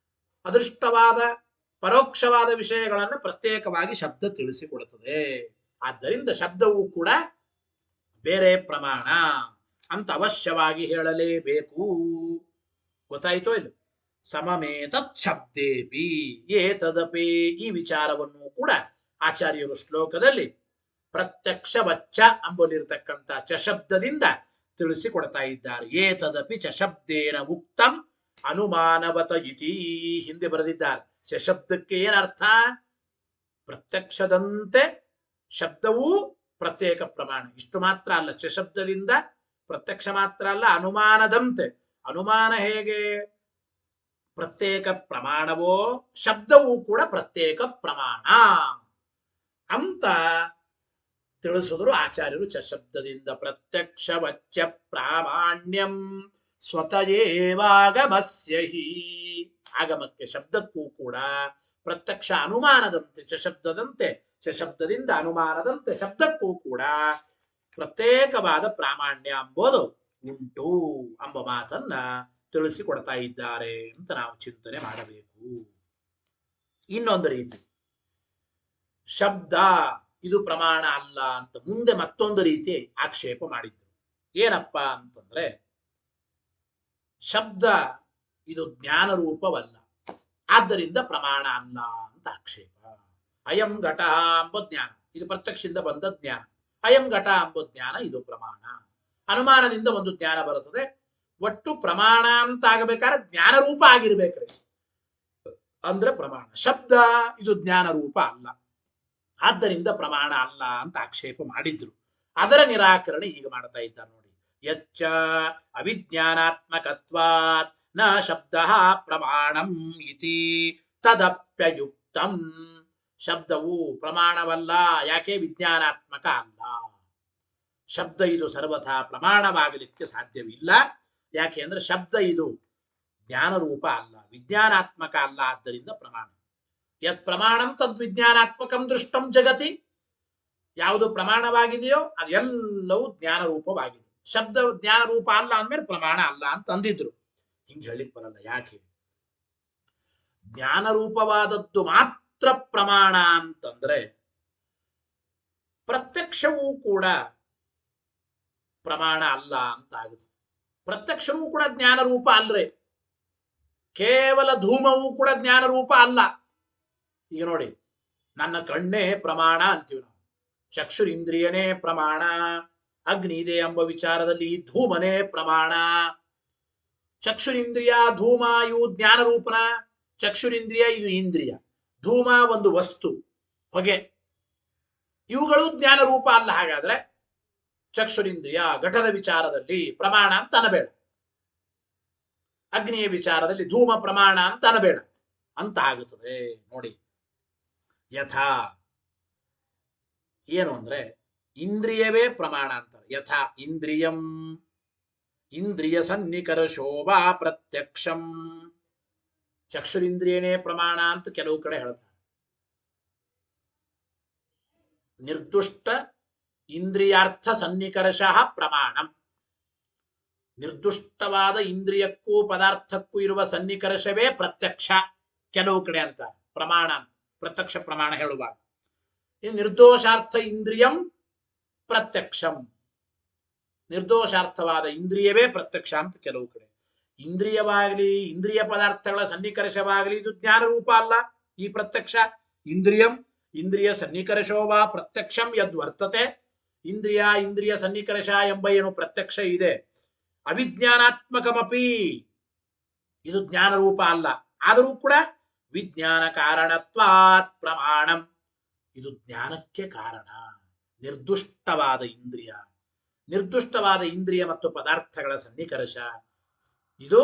ಅದೃಷ್ಟವಾದ ಪರೋಕ್ಷವಾದ ವಿಷಯಗಳನ್ನು ಪ್ರತ್ಯೇಕವಾಗಿ ಶಬ್ದ ತಿಳಿಸಿಕೊಡುತ್ತದೆ. ಆದ್ದರಿಂದ ಶಬ್ದವೂ ಕೂಡ ಬೇರೆ ಪ್ರಮಾಣ ಅಂತ ಅವಶ್ಯವಾಗಿ ಹೇಳಲೇಬೇಕು. ಗೊತ್ತಾಯ್ತೋ ಇಲ್ಲ? ಸಮಮೇತತ್ ಶಬ್ದೇಪಿ ಏತದಪಿ, ಈ ವಿಚಾರವನ್ನು ಕೂಡ ಆಚಾರ್ಯರು ಶ್ಲೋಕದಲ್ಲಿ ಪ್ರತ್ಯಕ್ಷ ವಚ್ಚ ಅಂಬಲಿರ್ತಕ್ಕಂಥ ಚ ಶಬ್ದದಿಂದ ತಿಳಿಸಿಕೊಡ್ತಾ ಇದ್ದಾರೆ. ಏತದಪಿ ಚ ಶಬ್ದೇನ ಉಕ್ತಂ ಅನುಮಾನವತ ಇತಿ ಹಿಂದೆ ಬರೆದಿದ್ದಾರೆ. ಚ ಶಬ್ದಕ್ಕೆ ಏನರ್ಥ? ಪ್ರತ್ಯಕ್ಷದಂತೆ ಶಬ್ದವೂ ಪ್ರತ್ಯೇಕ ಪ್ರಮಾಣ. ಇಷ್ಟು ಮಾತ್ರ ಅಲ್ಲ, ಚ ಶಬ್ದದಿಂದ ಪ್ರತ್ಯಕ್ಷ ಮಾತ್ರ ಅಲ್ಲ, ಅನುಮಾನದಂತೆ. ಅನುಮಾನ ಹೇಗೆ ಪ್ರತ್ಯೇಕ ಪ್ರಮಾಣವೋ ಶಬ್ದವೂ ಕೂಡ ಪ್ರತ್ಯೇಕ ಪ್ರಮಾಣ ಅಂತ ತಿಳಿಸಿದ್ರು ಆಚಾರ್ಯರು. ಚ ಶಬ್ದದಿಂದ ಪ್ರತ್ಯಕ್ಷ ವಚ್ಚ ಪ್ರಾಮಾಣ್ಯಂ ಸ್ವತಯೇವಾಗಮಸ್ಯ ಹಿ, ಆಗಮಕ್ಕೆ ಶಬ್ದಕ್ಕೂ ಕೂಡ ಪ್ರತ್ಯಕ್ಷ ಅನುಮಾನದಂತೆ ಚ ಶಬ್ದದಂತೆ, ಚ ಶಬ್ದದಿಂದ ಅನುಮಾನದಂತೆ ಶಬ್ದಕ್ಕೂ ಕೂಡ ಪ್ರತ್ಯೇಕವಾದ ಪ್ರಾಮಾಣ್ಯ ಎಂಬುದು ಉಂಟು ಎಂಬ ಮಾತನ್ನ ತಿಳಿಸಿಕೊಡ್ತಾ ಇದ್ದಾರೆ ಅಂತ ನಾವು ಚಿಂತನೆ ಮಾಡಬೇಕು. ಇನ್ನೊಂದು ರೀತಿ, ಶಬ್ದ ಇದು ಪ್ರಮಾಣ ಅಲ್ಲ ಅಂತ ಮುಂದೆ ಮತ್ತೊಂದು ರೀತಿ ಆಕ್ಷೇಪ ಮಾಡಿದ್ರು. ಏನಪ್ಪಾ ಅಂತಂದ್ರೆ, ಶಬ್ದ ಇದು ಜ್ಞಾನ ರೂಪವಲ್ಲ, ಆದ್ದರಿಂದ ಪ್ರಮಾಣ ಅಲ್ಲ ಅಂತ ಆಕ್ಷೇಪ. ಅಯಂ ಘಟ ಎಂಬ ಜ್ಞಾನ, ಇದು ಪ್ರತ್ಯಕ್ಷದಿಂದ ಬಂದ ಜ್ಞಾನ. ಅಯಂ ಘಟ ಎಂಬ ಜ್ಞಾನ ಇದು ಪ್ರಮಾಣ. ಅನುಮಾನದಿಂದ ಒಂದು ಜ್ಞಾನ ಬರುತ್ತದೆ. ಒಟ್ಟು ಪ್ರಮಾಣ ಅಂತ ಆಗಬೇಕಾದ್ರೆ ಜ್ಞಾನ ರೂಪ ಆಗಿರ್ಬೇಕ್ರಿ, ಅಂದ್ರೆ ಪ್ರಮಾಣ. ಶಬ್ದ ಇದು ಜ್ಞಾನ ರೂಪ ಅಲ್ಲ, ಆದ್ದರಿಂದ ಪ್ರಮಾಣ ಅಲ್ಲ ಅಂತ ಆಕ್ಷೇಪ ಮಾಡಿದ್ರು. ಅದರ ನಿರಾಕರಣೆ ಈಗ ಮಾಡ್ತಾ ಇದ್ದಾರೆ ನೋಡಿ. ಯಚ್ಚ ಅವಿಜ್ಞಾನಾತ್ಮಕತ್ವಾತ್ ನ ಶಬ್ದ ಪ್ರಮಾಣಂ ಇತಿ ತದಪ್ಯಯುಕ್ತಂ. ಶಬ್ದವು ಪ್ರಮಾಣವಲ್ಲ, ಯಾಕೆ? ವಿಜ್ಞಾನಾತ್ಮಕ ಅಲ್ಲ. ಶಬ್ದ ಇದು ಸರ್ವಥಾ ಪ್ರಮಾಣವಾಗಲಿಕ್ಕೆ ಸಾಧ್ಯವಿಲ್ಲ. ಯಾಕೆ ಅಂದ್ರೆ ಶಬ್ದ ಇದು ಜ್ಞಾನ ರೂಪ ಅಲ್ಲ, ವಿಜ್ಞಾನಾತ್ಮಕ ಅಲ್ಲ, ಆದ್ದರಿಂದ ಪ್ರಮಾಣ. ಯತ್ ಪ್ರಮಾಣಂ ತದ್ ವಿಜ್ಞಾನಾತ್ಮಕಂ ದೃಷ್ಟಂ ಜಗತಿ. ಯಾವುದು ಪ್ರಮಾಣವಾಗಿದೆಯೋ ಅದೆಲ್ಲವೂ ಜ್ಞಾನ ರೂಪವಾಗಿದೆ. ಶಬ್ದ ಜ್ಞಾನ ರೂಪ ಅಲ್ಲ ಅಂದ್ಮೇಲೆ ಪ್ರಮಾಣ ಅಲ್ಲ ಅಂತ ಅಂದಿದ್ರು. ಹಿಂಗೆ ಹೇಳಿಕ್ ಬರಲ್ಲ. ಯಾಕೆ? ಜ್ಞಾನ ರೂಪವಾದದ್ದು ಮಾತ್ರ ಪ್ರಮಾಣ ಅಂತಂದ್ರೆ ಪ್ರತ್ಯಕ್ಷವೂ ಕೂಡ ಪ್ರಮಾಣ ಅಲ್ಲ ಅಂತ ಆಗುತ್ತೆ. ಪ್ರತ್ಯಕ್ಷವೂ ಕೂಡ ಜ್ಞಾನ ರೂಪ ಅಲ್ರೇ. ಕೇವಲ ಧೂಮವೂ ಕೂಡ ಜ್ಞಾನ ರೂಪ ಅಲ್ಲ. ಈಗ ನೋಡಿ, ನನ್ನ ಕಣ್ಣೇ ಪ್ರಮಾಣ ಅಂತೀವಿ ನಾವು, ಚಕ್ಷುರಿಂದ್ರಿಯನೇ ಪ್ರಮಾಣ. ಅಗ್ನಿ ಇದೆ ಎಂಬ ವಿಚಾರದಲ್ಲಿ ಧೂಮನೇ ಪ್ರಮಾಣ. ಚಕ್ಷುರಿಂದ್ರಿಯ ಧೂಮ ಇವು ಜ್ಞಾನ ರೂಪನ. ಚಕ್ಷುರಿಂದ್ರಿಯ ಇದು ಇಂದ್ರಿಯ, ಧೂಮ ಒಂದು ವಸ್ತು, ಹೊಗೆ, ಇವುಗಳು ಜ್ಞಾನ ರೂಪ ಅಲ್ಲ. ಹಾಗಾದ್ರೆ ಚಕ್ಷುರಿಂದ್ರಿಯ ಘಟದ ವಿಚಾರದಲ್ಲಿ ಪ್ರಮಾಣ ಅಂತ ಅನ್ನಬೇಡ, ಅಗ್ನಿಯ ವಿಚಾರದಲ್ಲಿ ಧೂಮ ಪ್ರಮಾಣ ಅಂತ ಅನ್ನಬೇಡ ಅಂತ ಆಗುತ್ತದೆ ನೋಡಿ. ಯಥಾ ಏನು ಅಂದ್ರೆ ಇಂದ್ರಿಯವೇ ಪ್ರಮಾಣ ಅಂತಾರೆ. ಯಥಾ ಇಂದ್ರಿಯಂ ಇಂದ್ರಿಯ ಸನ್ನಿಕರ ಶೋಭಾ ಪ್ರತ್ಯಕ್ಷಂ. ಚಕ್ಷುರಿಂದ್ರಿಯನೇ ಪ್ರಮಾಣ ಅಂತ ಕೆಲವು ಕಡೆ ಹೇಳ್ತಾರೆ. ನಿರ್ದುಷ್ಟ ಇಂದ್ರಿಯಾರ್ಥ ಸನ್ನಿಕರ್ಷಃ ಪ್ರಮಾಣಂ. ನಿರ್ದುಷ್ಟವಾದ ಇಂದ್ರಿಯಕ್ಕೂ ಪದಾರ್ಥಕ್ಕೂ ಇರುವ ಸನ್ನಿಕರ್ಷವೇ ಪ್ರತ್ಯಕ್ಷ ಕೆಲವು ಕಡೆ ಅಂತ ಪ್ರಮಾಣ, ಪ್ರತ್ಯಕ್ಷ ಪ್ರಮಾಣ ಹೇಳುವಾಗ. ಈ ನಿರ್ದೋಷಾರ್ಥ ಇಂದ್ರಿಯಂ ಪ್ರತ್ಯಕ್ಷಂ, ನಿರ್ದೋಷಾರ್ಥವಾದ ಇಂದ್ರಿಯವೇ ಪ್ರತ್ಯಕ್ಷ ಅಂತ ಕೆಲವು ಕಡೆ. ಇಂದ್ರಿಯವಾಗಲಿ ಇಂದ್ರಿಯ ಪದಾರ್ಥಗಳ ಸನ್ನಿಕರ್ಷವಾಗಲಿ ಇದು ಜ್ಞಾನ ರೂಪ ಅಲ್ಲ. ಈ ಪ್ರತ್ಯಕ್ಷ ಇಂದ್ರಿಯಂ ಇಂದ್ರಿಯ ಸನ್ನಿಕರ್ಷೋವಾ ಪ್ರತ್ಯಕ್ಷಂ ಯದ್ವರ್ತತೆ. ಇಂದ್ರಿಯ ಇಂದ್ರಿಯ ಸನ್ನಿಕರ್ಷ ಎಂಬ ಏನು ಪ್ರತ್ಯಕ್ಷ ಇದೆ, ಅವಿಜ್ಞಾನಾತ್ಮಕಮಪಿ, ಇದು ಜ್ಞಾನ ರೂಪ ಅಲ್ಲ. ಆದರೂ ಕೂಡ ವಿಜ್ಞಾನ ಕಾರಣತ್ವಾತ್ ಪ್ರಮಾಣಂ, ಇದು ಜ್ಞಾನಕ್ಕೆ ಕಾರಣ. ನಿರ್ದುಷ್ಟವಾದ ಇಂದ್ರಿಯ, ನಿರ್ದುಷ್ಟವಾದ ಇಂದ್ರಿಯ ಮತ್ತು ಪದಾರ್ಥಗಳ ಸನ್ನಿಕರ್ಷ ಇದು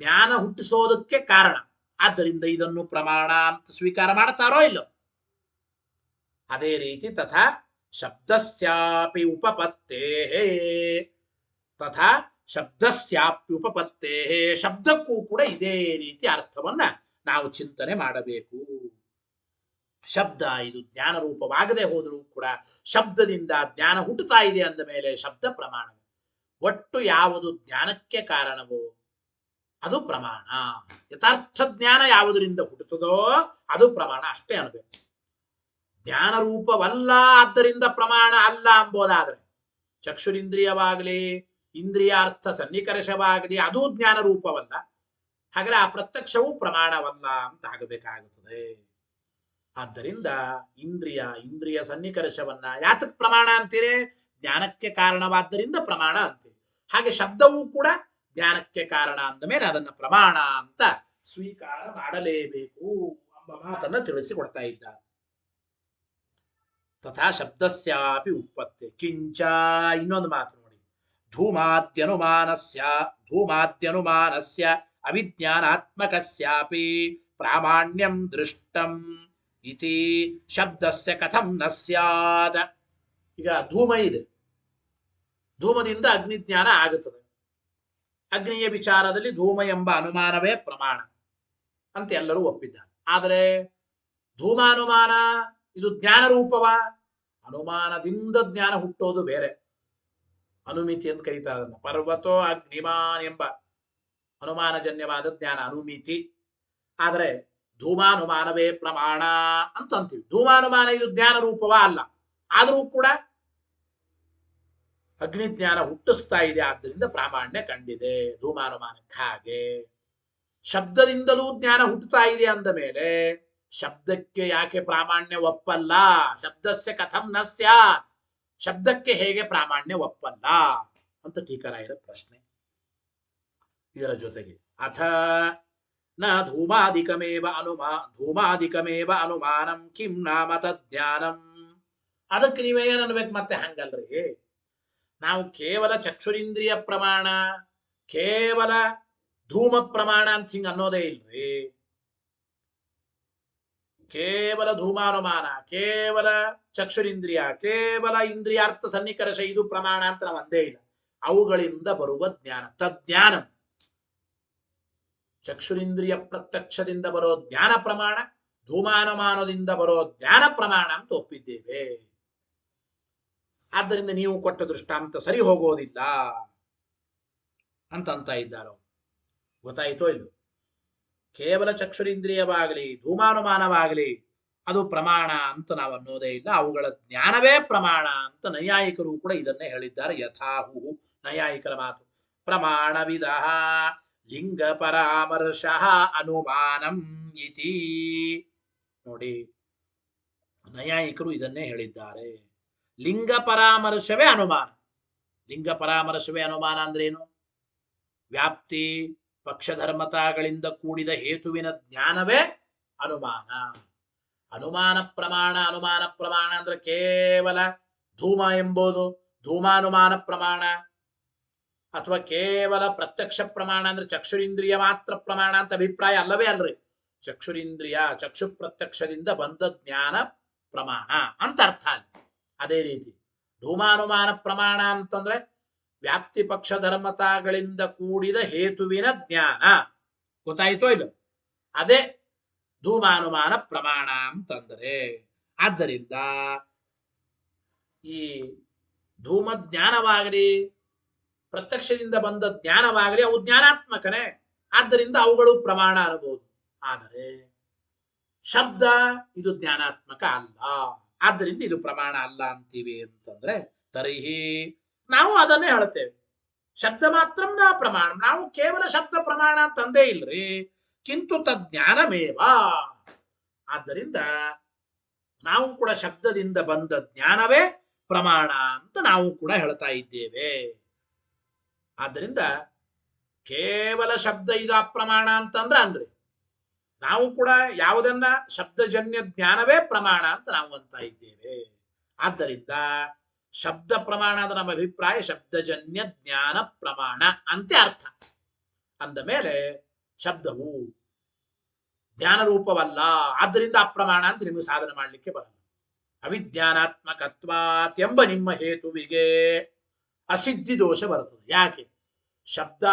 ಜ್ಞಾನ ಹುಟ್ಟಿಸೋದಕ್ಕೆ ಕಾರಣ. ಆದ್ದರಿಂದ ಇದನ್ನು ಪ್ರಮಾಣ ಅಂತ ಸ್ವೀಕಾರ ಮಾಡ್ತಾರೋ ಇಲ್ಲೋ. ಅದೇ ರೀತಿ ತಥಾ ಶಬ್ದಸ್ಯಾಪಿ ಉಪಪತ್ತೇಹೇ, ತಥಾ ಶಬ್ದಸ್ಯಾಪಿ ಉಪಪತ್ತೇಹೇ, ಶಬ್ದಕ್ಕೂ ಕೂಡ ಇದೇ ರೀತಿ ಅರ್ಥವನ್ನ ನಾವು ಚಿಂತನೆ ಮಾಡಬೇಕು. ಶಬ್ದ ಇದು ಜ್ಞಾನ ರೂಪವಾಗದೆ ಹೋದರೂ ಕೂಡ ಶಬ್ದದಿಂದ ಜ್ಞಾನ ಹುಟ್ಟುತ್ತಾ ಇದೆ ಅಂದ ಮೇಲೆ ಶಬ್ದ ಪ್ರಮಾಣ. ಒಟ್ಟು ಯಾವುದು ಜ್ಞಾನಕ್ಕೆ ಕಾರಣವೋ ಅದು ಪ್ರಮಾಣ. ಯಥಾರ್ಥ ಜ್ಞಾನ ಯಾವುದರಿಂದ ಹುಟ್ಟುತ್ತದೋ ಅದು ಪ್ರಮಾಣ, ಅಷ್ಟೇ ಅನ್ಬೇಕು. ಜ್ಞಾನ ರೂಪವಲ್ಲ ಆದ್ದರಿಂದ ಪ್ರಮಾಣ ಅಲ್ಲ ಎಂಬುದಾದ್ರೆ ಚಕ್ಷುರಿಂದ್ರಿಯವಾಗಲಿ ಇಂದ್ರಿಯಾರ್ಥ ಸನ್ನಿಕರ್ಷವಾಗಲಿ ಅದು ಜ್ಞಾನ ರೂಪವಲ್ಲ. ಹಾಗಾದ್ರೆ ಆ ಪ್ರತ್ಯಕ್ಷವೂ ಪ್ರಮಾಣವಲ್ಲ ಅಂತ ಆಗಬೇಕಾಗುತ್ತದೆ. ಆದ್ದರಿಂದ ಇಂದ್ರಿಯ ಸನ್ನಿಕರ್ಷವನ್ನ ಯಾತಕ್ ಪ್ರಮಾಣ ಅಂತೀರಿ? ಜ್ಞಾನಕ್ಕೆ ಕಾರಣವಾದ್ದರಿಂದ ಪ್ರಮಾಣ ಅಂತೀರಿ. ಹಾಗೆ ಶಬ್ದವೂ ಕೂಡ ಜ್ಞಾನಕ್ಕೆ ಕಾರಣ ಅಂದ ಮೇಲೆ ಅದನ್ನ ಪ್ರಮಾಣ ಅಂತ ಸ್ವೀಕಾರ ಮಾಡಲೇಬೇಕು ಎಂಬ ಮಾತನ್ನ ತಿಳಿಸಿಕೊಡ್ತಾ ಇದ್ದಾರೆ. ತಥಾ ಶಬ್ದಸ್ಯಾಪಿ ಉತ್ಪತ್ತಿ ಕಿಂಚ, ಇನ್ನೊಂದು ಮಾತು ನೋಡಿ, ಧೂಮಾದ್ಯನುಮಾನಸ್ಯ ಅವಿಜ್ಞಾನಾತ್ಮಕಸ್ಯಾಪಿ ಪ್ರಾಮಾಣ್ಯಂ ದೃಷ್ಟಂ ಇತಿ ಶಬ್ದಸ್ಯ ಕಥಂ ನ ಸ್ಯಾತ್. ಈಗ ಧೂಮ ಇದೆ, ಧೂಮದಿಂದ ಅಗ್ನಿಜ್ಞಾನ ಆಗುತ್ತದೆ. ಅಗ್ನಿಯ ವಿಚಾರದಲ್ಲಿ ಧೂಮ ಎಂಬ ಅನುಮಾನವೇ ಪ್ರಮಾಣ ಅಂತ ಎಲ್ಲರೂ ಒಪ್ಪಿದ್ದಾರೆ. ಆದರೆ ಧೂಮಾನುಮಾನ ಇದು ಜ್ಞಾನ ರೂಪವ? ಅನುಮಾನದಿಂದ ಜ್ಞಾನ ಹುಟ್ಟೋದು ಬೇರೆ, ಅನುಮಿತಿ ಅಂತ ಕರೀತಾರೆ ಅದನ್ನ. ಪರ್ವತೋ ಅಗ್ನಿಮಾನ್ ಎಂಬ ಅನುಮಾನಜನ್ಯವಾದ ಜ್ಞಾನ ಅನುಮಿತಿ. ಆದರೆ ಧೂಮಾನುಮಾನವೇ ಪ್ರಮಾಣ ಅಂತ ಅಂತೀವಿ. ಧೂಮಾನುಮಾನ ಇದು ಜ್ಞಾನ ರೂಪವ ಅಲ್ಲ. ಆದರೂ ಕೂಡ ಅಗ್ನಿಜ್ಞಾನ ಹುಟ್ಟಿಸ್ತಾ ಇದೆ, ಆದ್ದರಿಂದ ಪ್ರಾಮಾಣ್ಯ ಕಂಡಿದೆ. ಧೂಮಾನುಮಾನಕ್ಕೆ ಹಾಗೆ ಶಬ್ದದಿಂದಲೂ ಜ್ಞಾನ ಹುಟ್ಟುತ್ತಾ ಇದೆ ಅಂದ ಮೇಲೆ ಶಬ್ದಕ್ಕೆ ಯಾಕೆ ಪ್ರಾಮಾಣ್ಯ ಒಪ್ಪಲ್ಲ? ಶಬ್ದಸ್ಯ ಕಥಂ ನ ಸ್ಯಾತ್, ಶಬ್ದಕ್ಕೆ ಹೇಗೆ ಪ್ರಾಮಾಣ್ಯ ಒಪ್ಪಲ್ಲ ಅಂತ ಟೀಕರಾಯರ ಪ್ರಶ್ನೆ. ಇದರ ಜೊತೆಗೆ ಅಥ ನ ಧೂಮಾಧಿಕಮೇವ ಅನುಮಾನಂ ಕಿಂ ನಾಮ ತಜ್ಞಾನಂ. ಅದಕ್ಕೆ ನೀವೇ ಏನ್ ಅನ್ಬೇಕು ಮತ್ತೆ? ಹಂಗಲ್ರಿ, ನಾವು ಕೇವಲ ಚಕ್ಷುರಿಂದ್ರಿಯ ಪ್ರಮಾಣ, ಕೇವಲ ಧೂಮ ಪ್ರಮಾಣ ಅಂತ ಹಿಂಗ ಅನ್ನೋದೇ ಇಲ್ರಿ. ಕೇವಲ ಧೂಮಾನುಮಾನ, ಕೇವಲ ಚಕ್ಷುರಿಂದ್ರಿಯ, ಕೇವಲ ಇಂದ್ರಿಯಾರ್ಥ ಸನ್ನಿಕರ್ಷ ಇದು ಪ್ರಮಾಣ ಅಂತ ನಾವು ಅಂದೇ ಇಲ್ಲ. ಅವುಗಳಿಂದ ಬರುವ ಜ್ಞಾನ ತಜ್ಞಾನ, ಚಕ್ಷುರಿಂದ್ರಿಯ ಪ್ರತ್ಯಕ್ಷದಿಂದ ಬರೋ ಜ್ಞಾನ ಪ್ರಮಾಣ, ಧೂಮಾನುಮಾನದಿಂದ ಬರೋ ಜ್ಞಾನ ಪ್ರಮಾಣ ಅಂತ ಒಪ್ಪಿದ್ದೇವೆ. ಆದ್ದರಿಂದ ನೀವು ಕೊಟ್ಟ ದೃಷ್ಟಾಂತ ಸರಿ ಹೋಗೋದಿಲ್ಲ ಅಂತ ಇದ್ದಾರೋ. ಗೊತ್ತಾಯಿತೋ ಇಲ್ಲೋ? ಕೇವಲ ಚಕ್ಷುರಿಂದ್ರಿಯವಾಗಲಿ ಧೂಮಾನುಮಾನವಾಗಲಿ ಅದು ಪ್ರಮಾಣ ಅಂತ ನಾವು ಅನ್ನೋದೇ ಇಲ್ಲ, ಅವುಗಳ ಜ್ಞಾನವೇ ಪ್ರಮಾಣ ಅಂತ ನೈಯಾಯಿಕರು ಕೂಡ ಇದನ್ನೇ ಹೇಳಿದ್ದಾರೆ. ಯಥಾಹು ನೈಯಾಯಿಕರ ಮಾತು. ಪ್ರಮಾಣವಿದ ಲಿಂಗ ಪರಾಮರ್ಶ ಅನುಮಾನಂ ಇತಿ. ನೋಡಿ, ನೈಯಾಯಿಕರು ಇದನ್ನೇ ಹೇಳಿದ್ದಾರೆ. ಲಿಂಗ ಪರಾಮರ್ಶವೇ ಅನುಮಾನ. ಲಿಂಗ ಪರಾಮರ್ಶವೇ ಅನುಮಾನ ಅಂದ್ರೇನು? ವ್ಯಾಪ್ತಿ ಪಕ್ಷಧರ್ಮತಾಗಳಿಂದ ಕೂಡಿದ ಹೇತುವಿನ ಜ್ಞಾನವೇ ಅನುಮಾನ. ಅನುಮಾನ ಪ್ರಮಾಣ ಅಂದ್ರೆ ಕೇವಲ ಧೂಮ ಎಂಬುದು ಧೂಮಾನುಮಾನ ಪ್ರಮಾಣ, ಅಥವಾ ಕೇವಲ ಪ್ರತ್ಯಕ್ಷ ಪ್ರಮಾಣ ಅಂದ್ರೆ ಚಕ್ಷುರಿಂದ್ರಿಯ ಮಾತ್ರ ಪ್ರಮಾಣ ಅಂತ ಅಭಿಪ್ರಾಯ ಅಲ್ಲವೇ ಅಲ್ರಿ. ಚಕ್ಷುರಿಂದ್ರಿಯ ಚಕ್ಷು ಪ್ರತ್ಯಕ್ಷದಿಂದ ಬಂದ ಜ್ಞಾನ ಪ್ರಮಾಣ ಅಂತ ಅರ್ಥ. ಅದೇ ರೀತಿ ಧೂಮಾನುಮಾನ ಪ್ರಮಾಣ ಅಂತಂದ್ರೆ ವ್ಯಾಪ್ತಿ ಪಕ್ಷ ಧರ್ಮತಾಗಳಿಂದ ಕೂಡಿದ ಹೇತುವಿನ ಜ್ಞಾನ. ಗೊತ್ತಾಯಿತೋ ಇಲ್ಲ? ಅದೇ ಧೂಮಾನುಮಾನ ಪ್ರಮಾಣ ಅಂತಂದರೆ. ಆದ್ದರಿಂದ ಈ ಧೂಮ ಜ್ಞಾನವಾಗಲಿ ಪ್ರತ್ಯಕ್ಷದಿಂದ ಬಂದ ಜ್ಞಾನವಾಗಲಿ ಅವು ಜ್ಞಾನಾತ್ಮಕನೇ, ಆದ್ದರಿಂದ ಅವುಗಳು ಪ್ರಮಾಣ ಅನ್ನಬಹುದು. ಆದರೆ ಶಬ್ದ ಇದು ಜ್ಞಾನಾತ್ಮಕ ಅಲ್ಲ, ಆದ್ದರಿಂದ ಇದು ಪ್ರಮಾಣ ಅಲ್ಲ ಅಂತೀವಿ ಅಂತಂದ್ರೆ ತರಿಹಿ ನಾವು ಅದನ್ನೇ ಹೇಳ್ತೇವೆ. ಶಬ್ದ ಮಾತ್ರ ನ ಪ್ರಮಾಣ, ನಾವು ಕೇವಲ ಶಬ್ದ ಪ್ರಮಾಣ ತಂದೇ ಇಲ್ರಿ. ಕಿಂತು ತಜ್ಞಾನಮೇವ, ಆದ್ದರಿಂದ ನಾವು ಕೂಡ ಶಬ್ದದಿಂದ ಬಂದ ಜ್ಞಾನವೇ ಪ್ರಮಾಣ ಅಂತ ನಾವು ಕೂಡ ಹೇಳ್ತಾ ಇದ್ದೇವೆ. ಆದ್ದರಿಂದ ಕೇವಲ ಶಬ್ದ ಇದು ಅಪ್ರಮಾಣ ಅಂತಂದ್ರೆ ಅನ್ರಿ, ನಾವು ಕೂಡ ಯಾವುದನ್ನ ಶಬ್ದಜನ್ಯ ಜ್ಞಾನವೇ ಪ್ರಮಾಣ ಅಂತ ನಾವು ಅಂತ ಇದ್ದೇವೆ. ಆದ್ದರಿಂದ ಶಬ್ದ ಪ್ರಮಾಣ ಅಂದ್ರೆ ನಮ್ಮ ಅಭಿಪ್ರಾಯ ಶಬ್ದಜನ್ಯ ಜ್ಞಾನ ಪ್ರಮಾಣ ಅಂತೆ ಅರ್ಥ. ಅಂದ ಮೇಲೆ ಶಬ್ದವು ಜ್ಞಾನ ರೂಪವಲ್ಲ, ಆದ್ದರಿಂದ ಅಪ್ರಮಾಣ ಅಂತ ನಿಮಗೆ ಸಾಧನೆ ಮಾಡಲಿಕ್ಕೆ ಬರಲ್ಲ. ಅವಿಜ್ಞಾನಾತ್ಮಕತ್ವಾತ್ ಎಂಬ ನಿಮ್ಮ ಹೇತುವಿಗೆ ಅಸಿದ್ಧಿ ದೋಷ ಬರುತ್ತದೆ. ಯಾಕೆ? ಶಬ್ದ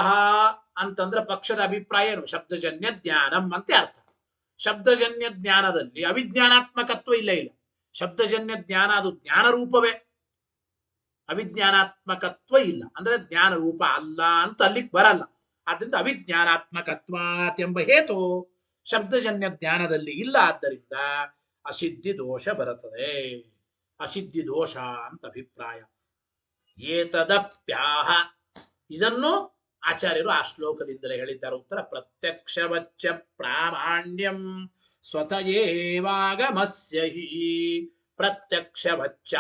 ಅಂತಂದ್ರೆ ಪಕ್ಷದ ಅಭಿಪ್ರಾಯ ಏನು? ಶಬ್ದಜನ್ಯ ಜ್ಞಾನಂ ಅಂತೆ ಅರ್ಥ. ಶಬ್ದಜನ್ಯ ಜ್ಞಾನದಲ್ಲಿ ಅವಿಜ್ಞಾನಾತ್ಮಕತ್ವ ಇಲ್ಲ. ಶಬ್ದಜನ್ಯ ಜ್ಞಾನ ಅದು ಜ್ಞಾನ ರೂಪವೇ, ಅವಿಜ್ಞಾನಾತ್ಮಕತ್ವ ಇಲ್ಲ ಅಂದ್ರೆ ಜ್ಞಾನ ರೂಪ ಅಲ್ಲ ಅಂತ ಅಲ್ಲಿಗೆ ಬರಲ್ಲ. ಆದ್ದರಿಂದ ಅವಿಜ್ಞಾನಾತ್ಮಕತ್ವಾತ್ ಎಂಬ ಹೇತು ಶಬ್ದಜನ್ಯ ಜ್ಞಾನದಲ್ಲಿ ಇಲ್ಲ, ಆದ್ದರಿಂದ ಅಸಿದ್ಧಿ ದೋಷ ಬರುತ್ತದೆ. ಅಸಿದ್ಧಿ ದೋಷ ಅಂತ ಅಭಿಪ್ರಾಯ. ಏತದಪ್ಯಾಹ, ಇದನ್ನು ಆಚಾರ್ಯರು ಆ ಶ್ಲೋಕದಿಂದಲೇ ಹೇಳಿದ್ದಾರೆ. ಉತ್ತರ ಪ್ರತ್ಯಕ್ಷವಚ್ಚ ಪ್ರಾಮಾಣ್ಯಂ ಸ್ವತಯೇವಾಗಮಸ್ಯ ಹಿ ಪ್ರತ್ಯಕ್ಷವಚ್ಚ.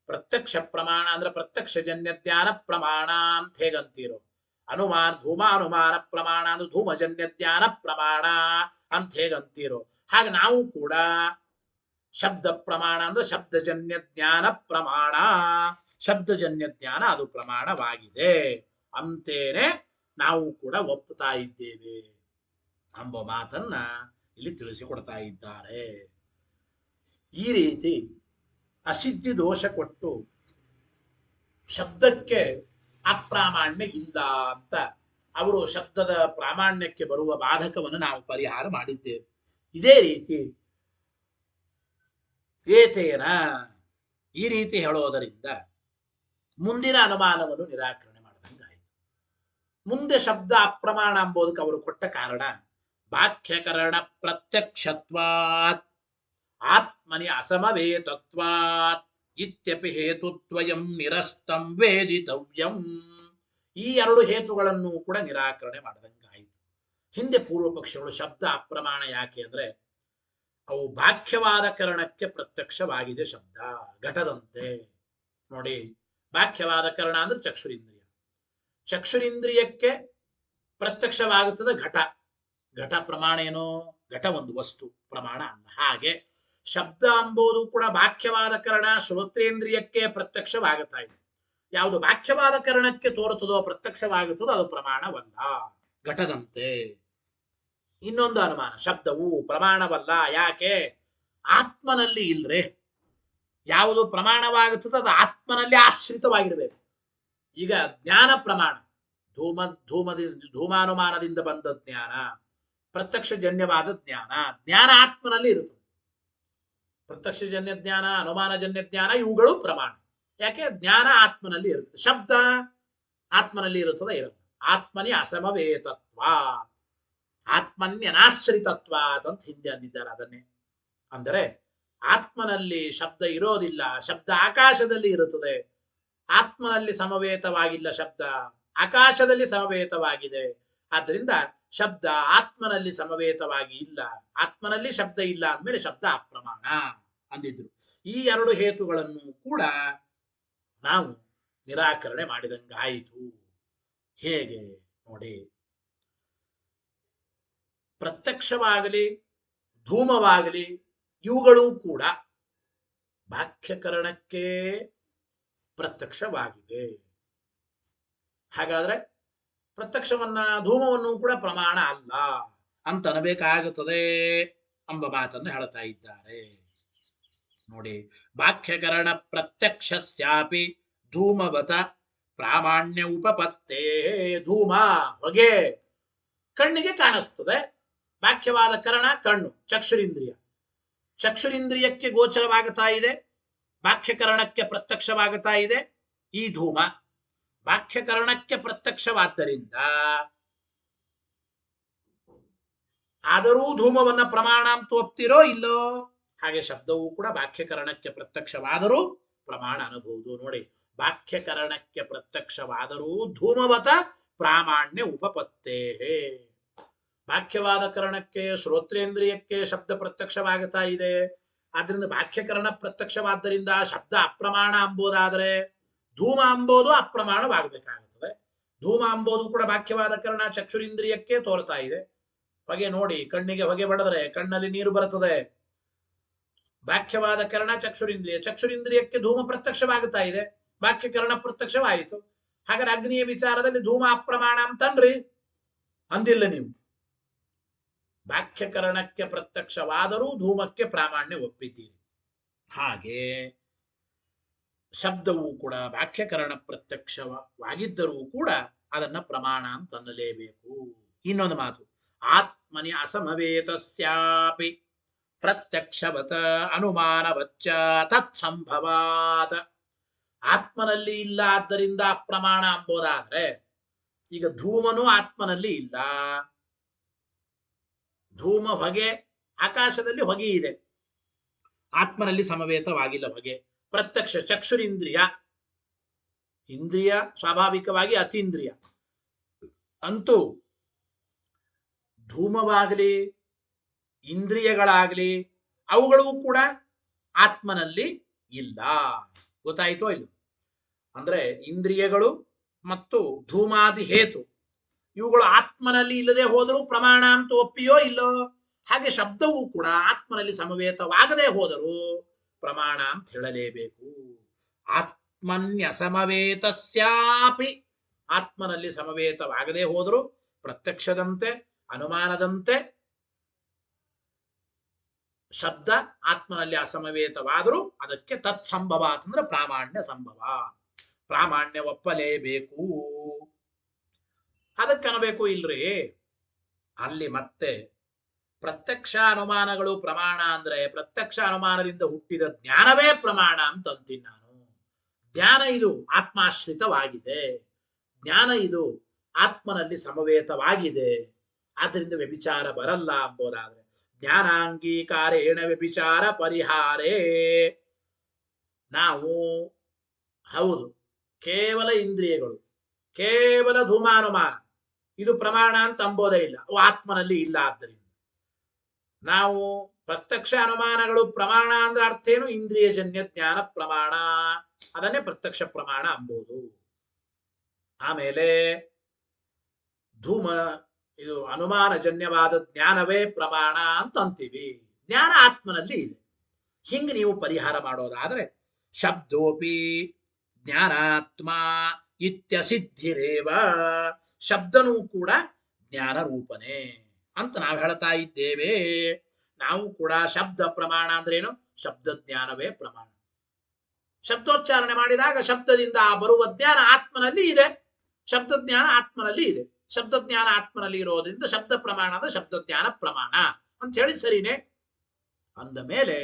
ಪ್ರತ್ಯಕ್ಷ ಪ್ರಮಾಣ ಅಂದ್ರೆ ಪ್ರತ್ಯಕ್ಷಜನ್ಯ ಜ್ಞಾನ ಪ್ರಮಾಣ ಅಂತ ಹೇಗಂತೀರೋ, ಧೂಮಾನುಮಾನ ಪ್ರಮಾಣ ಅಂದ್ರೆ ಧೂಮಜನ್ಯ ಜ್ಞಾನ ಪ್ರಮಾಣ ಅಂತ ಹೇಗಂತೀರೋ, ಹಾಗೆ ನಾವು ಕೂಡ ಶಬ್ದ ಪ್ರಮಾಣ ಅಂದ್ರೆ ಶಬ್ದಜನ್ಯ ಜ್ಞಾನ ಪ್ರಮಾಣ, ಶಬ್ದಜನ್ಯ ಜ್ಞಾನ ಅದು ಪ್ರಮಾಣವಾಗಿದೆ ಅಂತೇನೆ ನಾವು ಕೂಡ ಒಪ್ಪುತ್ತಾ ಇದ್ದೇವೆ ಎಂಬ ಮಾತನ್ನ ಇಲ್ಲಿ ತಿಳಿಸಿಕೊಡ್ತಾ ಇದ್ದಾರೆ. ಈ ರೀತಿ ಅಸಿದ್ಧಿ ದೋಷ ಕೊಟ್ಟು ಶಬ್ದಕ್ಕೆ ಅಪ್ರಾಮಾಣ್ಯ ಇಲ್ಲ ಅಂತ ಅವರು ಶಬ್ದದ ಪ್ರಾಮಾಣ್ಯಕ್ಕೆ ಬರುವ ಬಾಧಕವನ್ನು ನಾವು ಪರಿಹಾರ ಮಾಡಿದ್ದೇವೆ. ಇದೇ ರೀತಿ ಏತೇನ, ಈ ರೀತಿ ಹೇಳೋದರಿಂದ ಮುಂದಿನ ಅನುಮಾನವನ್ನು ನಿರಾಕರಣೆ ಮಾಡಿದಂಗಾಯಿತು. ಮುಂದೆ ಶಬ್ದ ಅಪ್ರಮಾಣ ಎಂಬುದಕ್ಕೆ ಅವರು ಕೊಟ್ಟ ಕಾರಣ ವಾಕ್ಯಕರಣ ಪ್ರತ್ಯಕ್ಷತ್ವಾತ್, ಆತ್ಮನಿ ಅಸಮವೇತತ್ವಾತ್ ಇತ್ಯಪಿ ಹೇತುತ್ವಯಂ ನಿರಸ್ತಂ ವೇದಿತವ್ಯಂ. ಈ ಎರಡು ಹೇತುಗಳನ್ನು ಕೂಡ ನಿರಾಕರಣೆ ಮಾಡಿದಂಗಾಯಿತು. ಹಿಂದೆ ಪೂರ್ವ ಪಕ್ಷಗಳು ಶಬ್ದ ಅಪ್ರಮಾಣ ಯಾಕೆ ಅಂದ್ರೆ ಅವು ಬಾಹ್ಯವಾದ ಕರಣಕ್ಕೆ ಪ್ರತ್ಯಕ್ಷವಾಗಿದೆ ಶಬ್ದ ಘಟದಂತೆ. ನೋಡಿ, ಬಾಹ್ಯವಾದ ಕರಣ ಅಂದ್ರೆ ಚಕ್ಷುರಿಂದ್ರಿಯ, ಚಕ್ಷುರಿಂದ್ರಿಯಕ್ಕೆ ಪ್ರತ್ಯಕ್ಷವಾಗುತ್ತದೆ ಘಟ. ಘಟ ಪ್ರಮಾಣ ಏನು? ಘಟ ಒಂದು ವಸ್ತು, ಪ್ರಮಾಣ ಅಲ್ಲ. ಹಾಗೆ ಶಬ್ದ ಎಂಬುದು ಕೂಡ ಬಾಹ್ಯವಾದ ಕರಣ ಶ್ರೋತ್ರೇಂದ್ರಿಯಕ್ಕೆ ಪ್ರತ್ಯಕ್ಷವಾಗುತ್ತಾ ಇದೆ. ಯಾವುದು ಬಾಹ್ಯವಾದ ಕರಣಕ್ಕೆ ತೋರುತ್ತದೋ ಪ್ರತ್ಯಕ್ಷವಾಗುತ್ತದೋ ಅದು ಪ್ರಮಾಣವಲ್ಲ, ಘಟದಂತೆ. ಇನ್ನೊಂದು ಅನುಮಾನ, ಶಬ್ದವು ಪ್ರಮಾಣವಲ್ಲ ಯಾಕೆ? ಆತ್ಮನಲ್ಲಿ ಇಲ್ರೆ. ಯಾವುದು ಪ್ರಮಾಣವಾಗುತ್ತದೆ ಅದು ಆತ್ಮನಲ್ಲಿ ಆಶ್ರಿತವಾಗಿರಬೇಕು. ಈಗ ಜ್ಞಾನ ಪ್ರಮಾಣ, ಧೂಮಾನುಮಾನದಿಂದ ಬಂದ ಜ್ಞಾನ, ಪ್ರತ್ಯಕ್ಷಜನ್ಯವಾದ ಜ್ಞಾನ, ಜ್ಞಾನ ಆತ್ಮನಲ್ಲಿ ಇರುತ್ತದೆ. ಪ್ರತ್ಯಕ್ಷಜನ್ಯ ಜ್ಞಾನ, ಅನುಮಾನಜನ್ಯ ಜ್ಞಾನ ಇವುಗಳು ಪ್ರಮಾಣ. ಯಾಕೆ? ಜ್ಞಾನ ಆತ್ಮನಲ್ಲಿ ಇರುತ್ತದೆ, ಶಬ್ದ ಆತ್ಮನಲ್ಲಿ ಇರುತ್ತದೆ ಇರಲ್ಲ. ಆತ್ಮನಿ ಅಸಮವೇತತ್ವ, ಆತ್ಮನ್ಯನಾಶ್ರಿತತ್ವ ಅಂತ ಹಿಂದೆ ಅಂದಿದ್ದಾರೆ. ಅದನ್ನೇ ಅಂದರೆ ಆತ್ಮನಲ್ಲಿ ಶಬ್ದ ಇರೋದಿಲ್ಲ, ಶಬ್ದ ಆಕಾಶದಲ್ಲಿ ಇರುತ್ತದೆ. ಆತ್ಮನಲ್ಲಿ ಸಮವೇತವಾಗಿಲ್ಲ ಶಬ್ದ, ಆಕಾಶದಲ್ಲಿ ಸಮವೇತವಾಗಿದೆ. ಆದ್ದರಿಂದ ಶಬ್ದ ಆತ್ಮನಲ್ಲಿ ಸಮವೇತವಾಗಿ ಇಲ್ಲ, ಆತ್ಮನಲ್ಲಿ ಶಬ್ದ ಇಲ್ಲ ಅಂದಮೇಲೆ ಶಬ್ದ ಅಪ್ರಮಾಣ ಅಂದಿದ್ರು. ಈ ಎರಡು ಹೇತುಗಳನ್ನು ಕೂಡ ನಾವು ನಿರಾಕರಣೆ ಮಾಡಿದಂಗಾಯಿತು. ಹೇಗೆ ನೋಡಿ, ಪ್ರತ್ಯಕ್ಷವಾಗಲಿ ಧೂಮವಾಗಲಿ ಇವುಗಳು ಕೂಡ ಬಾಹ್ಯಕರಣಕ್ಕೆ ಪ್ರತ್ಯಕ್ಷವಾಗಿವೆ. ಹಾಗಾದ್ರೆ ಪ್ರತ್ಯಕ್ಷವನ್ನ ಧೂಮವನ್ನು ಕೂಡ ಪ್ರಮಾಣ ಅಲ್ಲ ಅಂತ ಅನ್ನಬೇಕಾಗುತ್ತದೆ ಎಂಬ ಮಾತನ್ನು ಹೇಳ್ತಾ ಇದ್ದಾರೆ. ನೋಡಿ, ಬಾಹ್ಯಕರಣ ಪ್ರತ್ಯಕ್ಷಸ್ಯಾಪಿ ಧೂಮವತ ಪ್ರಾಮಾಣ್ಯ ಉಪಪತ್ತೇ. ಧೂಮ ಹೊಗೆ ಕಣ್ಣಿಗೆ ಕಾಣಿಸ್ತದೆ. ಬಾಹ್ಯವಾದ ಕರಣ ಕಣ್ಣು, ಚಕ್ಷುರಿಂದ್ರಿಯ, ಚಕ್ಷುರಿಂದ್ರಿಯಕ್ಕೆ ಗೋಚರವಾಗುತ್ತಾ ಇದೆ, ಬಾಹ್ಯಕರಣಕ್ಕೆ ಪ್ರತ್ಯಕ್ಷವಾಗುತ್ತಾ ಇದೆ ಈ ಧೂಮ. ಬಾಹ್ಯಕರಣಕ್ಕೆ ಪ್ರತ್ಯಕ್ಷವಾದ್ದರಿಂದ ಆದರೂ ಧೂಮವನ್ನ ಪ್ರಮಾಣ ಅಂತ ಒಪ್ತಿರೋ ಇಲ್ಲೋ? ಹಾಗೆ ಶಬ್ದವೂ ಕೂಡ ಬಾಹ್ಯಕರಣಕ್ಕೆ ಪ್ರತ್ಯಕ್ಷವಾದರೂ ಪ್ರಮಾಣ ಅನ್ನಬಹುದು. ನೋಡಿ, ಬಾಹ್ಯಕರಣಕ್ಕೆ ಪ್ರತ್ಯಕ್ಷವಾದರೂ ಧೂಮವತ ಪ್ರಾಮಾಣ್ಯ ಉಪಪತ್ತೇ. ಬಾಹ್ಯವಾದ ಕರಣಕ್ಕೆ ಶ್ರೋತ್ರೇಂದ್ರಿಯಕ್ಕೆ ಶಬ್ದ ಪ್ರತ್ಯಕ್ಷವಾಗುತ್ತಾ ಇದೆ, ಆದ್ರಿಂದ ಬಾಹ್ಯಕರಣ ಪ್ರತ್ಯಕ್ಷವಾದ್ದರಿಂದ ಶಬ್ದ ಅಪ್ರಮಾಣ ಅಂಬೋದಾದರೆ ಧೂಮ ಅಂಬೋದು ಅಪ್ರಮಾಣವಾಗಬೇಕಾಗುತ್ತದೆ. ಧೂಮ ಅಂಬೋದು ಕೂಡ ಬಾಹ್ಯವಾದ ಕರಣ ಚಕ್ಷುರಿಂದ್ರಿಯಕ್ಕೆ ತೋರ್ತಾ ಇದೆ. ಹೊಗೆ ನೋಡಿ, ಕಣ್ಣಿಗೆ ಹೊಗೆ ಬಡಿದ್ರೆ ಕಣ್ಣಲ್ಲಿ ನೀರು ಬರುತ್ತದೆ. ಬಾಹ್ಯವಾದ ಕರಣ ಚಕ್ಷುರಿಂದ್ರಿಯ, ಚಕ್ಷುರಿಂದ್ರಿಯಕ್ಕೆ ಧೂಮ ಪ್ರತ್ಯಕ್ಷವಾಗುತ್ತಾ ಇದೆ, ಬಾಹ್ಯಕರಣ ಪ್ರತ್ಯಕ್ಷವಾಯಿತು. ಹಾಗಾದ್ರೆ ಅಗ್ನಿಯ ವಿಚಾರದಲ್ಲಿ ಧೂಮ ಅಪ್ರಮಾಣ ಅಂತನ್ರಿ ಅಂದಿಲ್ಲ ನೀವು. ಬಾಹ್ಯಕರಣಕ್ಕೆ ಪ್ರತ್ಯಕ್ಷವಾದರೂ ಧೂಮಕ್ಕೆ ಪ್ರಾಮಾಣ್ಯ ಒಪ್ಪಿದ್ದೀರಿ. ಹಾಗೆ ಶಬ್ದವೂ ಕೂಡ ಬಾಹ್ಯಕರಣ ಪ್ರತ್ಯಕ್ಷವಾಗಿದ್ದರೂ ಕೂಡ ಅದನ್ನ ಪ್ರಮಾಣ ಅಂತ ಅನ್ನಲೇಬೇಕು. ಇನ್ನೊಂದು ಮಾತು, ಆತ್ಮನಿ ಅಸಮವೇತಸ್ಯಾಪಿ ಪ್ರತ್ಯಕ್ಷವತ ಅನುಮಾನವಚ್ಚ ತತ್ಸಂಭವಾತ್. ಆತ್ಮನಲ್ಲಿ ಇಲ್ಲ ಆದ್ದರಿಂದ ಅಪ್ರಮಾಣ ಅಂಬೋದಾದ್ರೆ, ಈಗ ಧೂಮನು ಆತ್ಮನಲ್ಲಿ ಇಲ್ಲ. ಧೂಮ ಹೊಗೆ, ಆಕಾಶದಲ್ಲಿ ಹೊಗೆ ಇದೆ, ಆತ್ಮನಲ್ಲಿ ಸಮವೇತವಾಗಿಲ್ಲ ಹೊಗೆ. ಪ್ರತ್ಯಕ್ಷ ಚಕ್ಷುರಿಂದ್ರಿಯ, ಇಂದ್ರಿಯ ಸ್ವಾಭಾವಿಕವಾಗಿ ಅತೀಂದ್ರಿಯ, ಅಂತೂ ಧೂಮವಾಗಲಿ ಇಂದ್ರಿಯಗಳಾಗಲಿ ಅವುಗಳು ಕೂಡ ಆತ್ಮನಲ್ಲಿ ಇಲ್ಲ. ಗೊತ್ತಾಯಿತೋ ಇಲ್ಲ? ಅಂದ್ರೆ ಇಂದ್ರಿಯಗಳು ಮತ್ತು ಧೂಮಾದಿ ಹೇತು ಇವುಗಳು ಆತ್ಮನಲ್ಲಿ ಇಲ್ಲದೆ ಹೋದರೂ ಪ್ರಮಾಣ ಅಂತ ಒಪ್ಪಿಯೋ ಇಲ್ಲೋ? ಹಾಗೆ ಶಬ್ದವೂ ಕೂಡ ಆತ್ಮನಲ್ಲಿ ಸಮವೇತವಾಗದೆ ಹೋದರೂ ಪ್ರಮಾಣ ಅಂತ ಹೇಳಲೇಬೇಕು. ಆತ್ಮನ್ಯಸಮವೇತಸ್ಯಾಪಿ, ಆತ್ಮನಲ್ಲಿ ಸಮವೇತವಾಗದೆ ಹೋದರೂ ಪ್ರತ್ಯಕ್ಷದಂತೆ ಅನುಮಾನದಂತೆ ಶಬ್ದ ಆತ್ಮನಲ್ಲಿ ಅಸಮವೇತವಾದರೂ ಅದಕ್ಕೆ ತತ್ಸಂಭವ ಅಂತಂದ್ರೆ ಪ್ರಾಮಾಣ್ಯ ಸಂಭವ, ಪ್ರಾಮಾಣ್ಯ ಒಪ್ಪಲೇಬೇಕು. ಅದಕ್ಕನಬೇಕು ಇಲ್ರಿ. ಅಲ್ಲಿ ಮತ್ತೆ ಪ್ರತ್ಯಕ್ಷ ಅನುಮಾನಗಳು ಪ್ರಮಾಣ ಅಂದ್ರೆ ಪ್ರತ್ಯಕ್ಷ ಅನುಮಾನದಿಂದ ಹುಟ್ಟಿದ ಜ್ಞಾನವೇ ಪ್ರಮಾಣ ಅಂತ ಅಂತೀನಿ ನಾನು. ಜ್ಞಾನ ಇದು ಆತ್ಮಾಶ್ರಿತವಾಗಿದೆ, ಜ್ಞಾನ ಇದು ಆತ್ಮನಲ್ಲಿ ಸಮವೇತವಾಗಿದೆ, ಆದ್ದರಿಂದ ವ್ಯಭಿಚಾರ ಬರಲ್ಲ ಅಂಬೋದಾದ್ರೆ ಜ್ಞಾನಾಂಗೀಕಾರೇಣ ವ್ಯಭಿಚಾರ ಪರಿಹಾರೇ. ನಾವು ಹೌದು ಕೇವಲ ಇಂದ್ರಿಯಗಳು, ಕೇವಲ ಧೂಮಾನುಮಾನ ಇದು ಪ್ರಮಾಣ ಅಂತ ಅಂಬೋದೇ ಇಲ್ಲ, ಅವು ಆತ್ಮನಲ್ಲಿ ಇಲ್ಲ. ಆದ್ದರಿಂದ ನಾವು ಪ್ರತ್ಯಕ್ಷ ಅನುಮಾನಗಳು ಪ್ರಮಾಣ ಅಂದ್ರೆ ಅರ್ಥ ಏನು? ಇಂದ್ರಿಯಜನ್ಯ ಜ್ಞಾನ ಪ್ರಮಾಣ, ಅದನ್ನೇ ಪ್ರತ್ಯಕ್ಷ ಪ್ರಮಾಣ ಅಂಬೋದು. ಆಮೇಲೆ ಧೂಮ ಇದು ಅನುಮಾನಜನ್ಯವಾದ ಜ್ಞಾನವೇ ಪ್ರಮಾಣ ಅಂತ ಅಂತೀವಿ. ಜ್ಞಾನ ಆತ್ಮನಲ್ಲಿ ಇದೆ. ಹಿಂಗೆ ನೀವು ಪರಿಹಾರ ಮಾಡೋದಾದ್ರೆ ಶಬ್ದೋಪಿ ಜ್ಞಾನಾತ್ಮ ಇತ್ಯಸಿದ್ಧಿರೇವ, ಶಬ್ದನೂ ಕೂಡ ಜ್ಞಾನ ರೂಪನೇ ಅಂತ ನಾವು ಹೇಳ್ತಾ ಇದ್ದೇವೆ. ನಾವು ಕೂಡ ಶಬ್ದ ಪ್ರಮಾಣ ಅಂದ್ರೇನು? ಶಬ್ದ ಜ್ಞಾನವೇ ಪ್ರಮಾಣ. ಶಬ್ದೋಚ್ಚಾರಣೆ ಮಾಡಿದಾಗ ಶಬ್ದದಿಂದ ಬರುವ ಜ್ಞಾನ ಆತ್ಮನಲ್ಲಿ ಇದೆ. ಶಬ್ದ ಜ್ಞಾನ ಆತ್ಮನಲ್ಲಿ ಇದೆ. ಶಬ್ದ ಜ್ಞಾನ ಆತ್ಮನಲ್ಲಿ ಇರೋದ್ರಿಂದ ಶಬ್ದ ಪ್ರಮಾಣ ಅಂದ್ರೆ ಶಬ್ದ ಜ್ಞಾನ ಪ್ರಮಾಣ ಅಂತ ಹೇಳಿ ಸರಿನೇ. ಅಂದ ಮೇಲೆ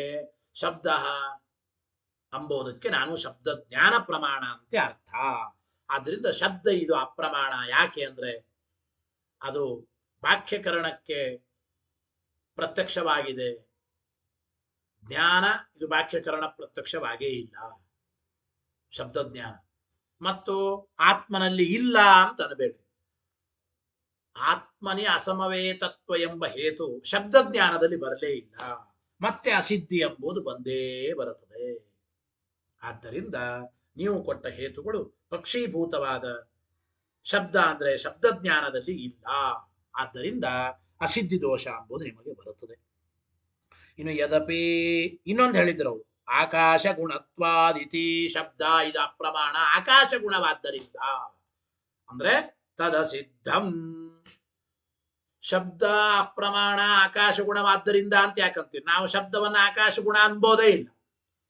ಶಬ್ದ ಅಂಬೋದಕ್ಕೆ ನಾನು ಶಬ್ದ ಜ್ಞಾನ ಪ್ರಮಾಣ ಅಂತ ಅರ್ಥ. ಆದ್ರಿಂದ ಶಬ್ದ ಇದು ಅಪ್ರಮಾಣ. ಯಾಕೆ ಅಂದ್ರೆ ಅದು ವಾಕ್ಯಕರಣಕ್ಕೆ ಪ್ರತ್ಯಕ್ಷವಾಗಿದೆ. ಜ್ಞಾನ ಇದು ವಾಕ್ಯಕರಣ ಪ್ರತ್ಯಕ್ಷವಾಗೇ ಇಲ್ಲ, ಶಬ್ದ ಜ್ಞಾನ. ಮತ್ತು ಆತ್ಮನಲ್ಲಿ ಇಲ್ಲ ಅಂತ ಅನ್ಬೇಡ್ರಿ. ಆತ್ಮನಿ ಅಸಮವೇತತ್ವ ಎಂಬ ಹೇತು ಶಬ್ದ ಜ್ಞಾನದಲ್ಲಿ ಬರಲೇ ಇಲ್ಲ. ಮತ್ತೆ ಅಸಿದ್ಧಿ ಎಂಬುದು ಬಂದೇ ಬರುತ್ತದೆ. ಆದ್ದರಿಂದ ನೀವು ಕೊಟ್ಟ ಹೇತುಗಳು ಪಕ್ಷೀಭೂತವಾದ ಶಬ್ದ ಅಂದ್ರೆ ಶಬ್ದ ಜ್ಞಾನದಲ್ಲಿ ಇಲ್ಲ. ಆದ್ದರಿಂದ ಅಸಿದ್ಧಿ ದೋಷ ಎಂಬುದು ನಿಮಗೆ ಬರುತ್ತದೆ. ಇನ್ನು ಯದಪಿ ಇನ್ನೊಂದು ಹೇಳಿದ್ರು, ಆಕಾಶ ಗುಣತ್ವಾದಿತಿ ಶಬ್ದ ಇದು ಅಪ್ರಮಾಣ. ಆಕಾಶ ಗುಣವಾದ್ದರಿಂದ ಅಂದ್ರೆ ತದಸಿದ್ಧಂ. ಶಬ್ದ ಅಪ್ರಮಾಣ ಆಕಾಶ ಗುಣವಾದ್ದರಿಂದ ಅಂತ ಯಾಕಂತೀವಿ ನಾವು? ಶಬ್ದವನ್ನ ಆಕಾಶ ಗುಣ ಅನ್ಬೋದೇ ಇಲ್ಲ,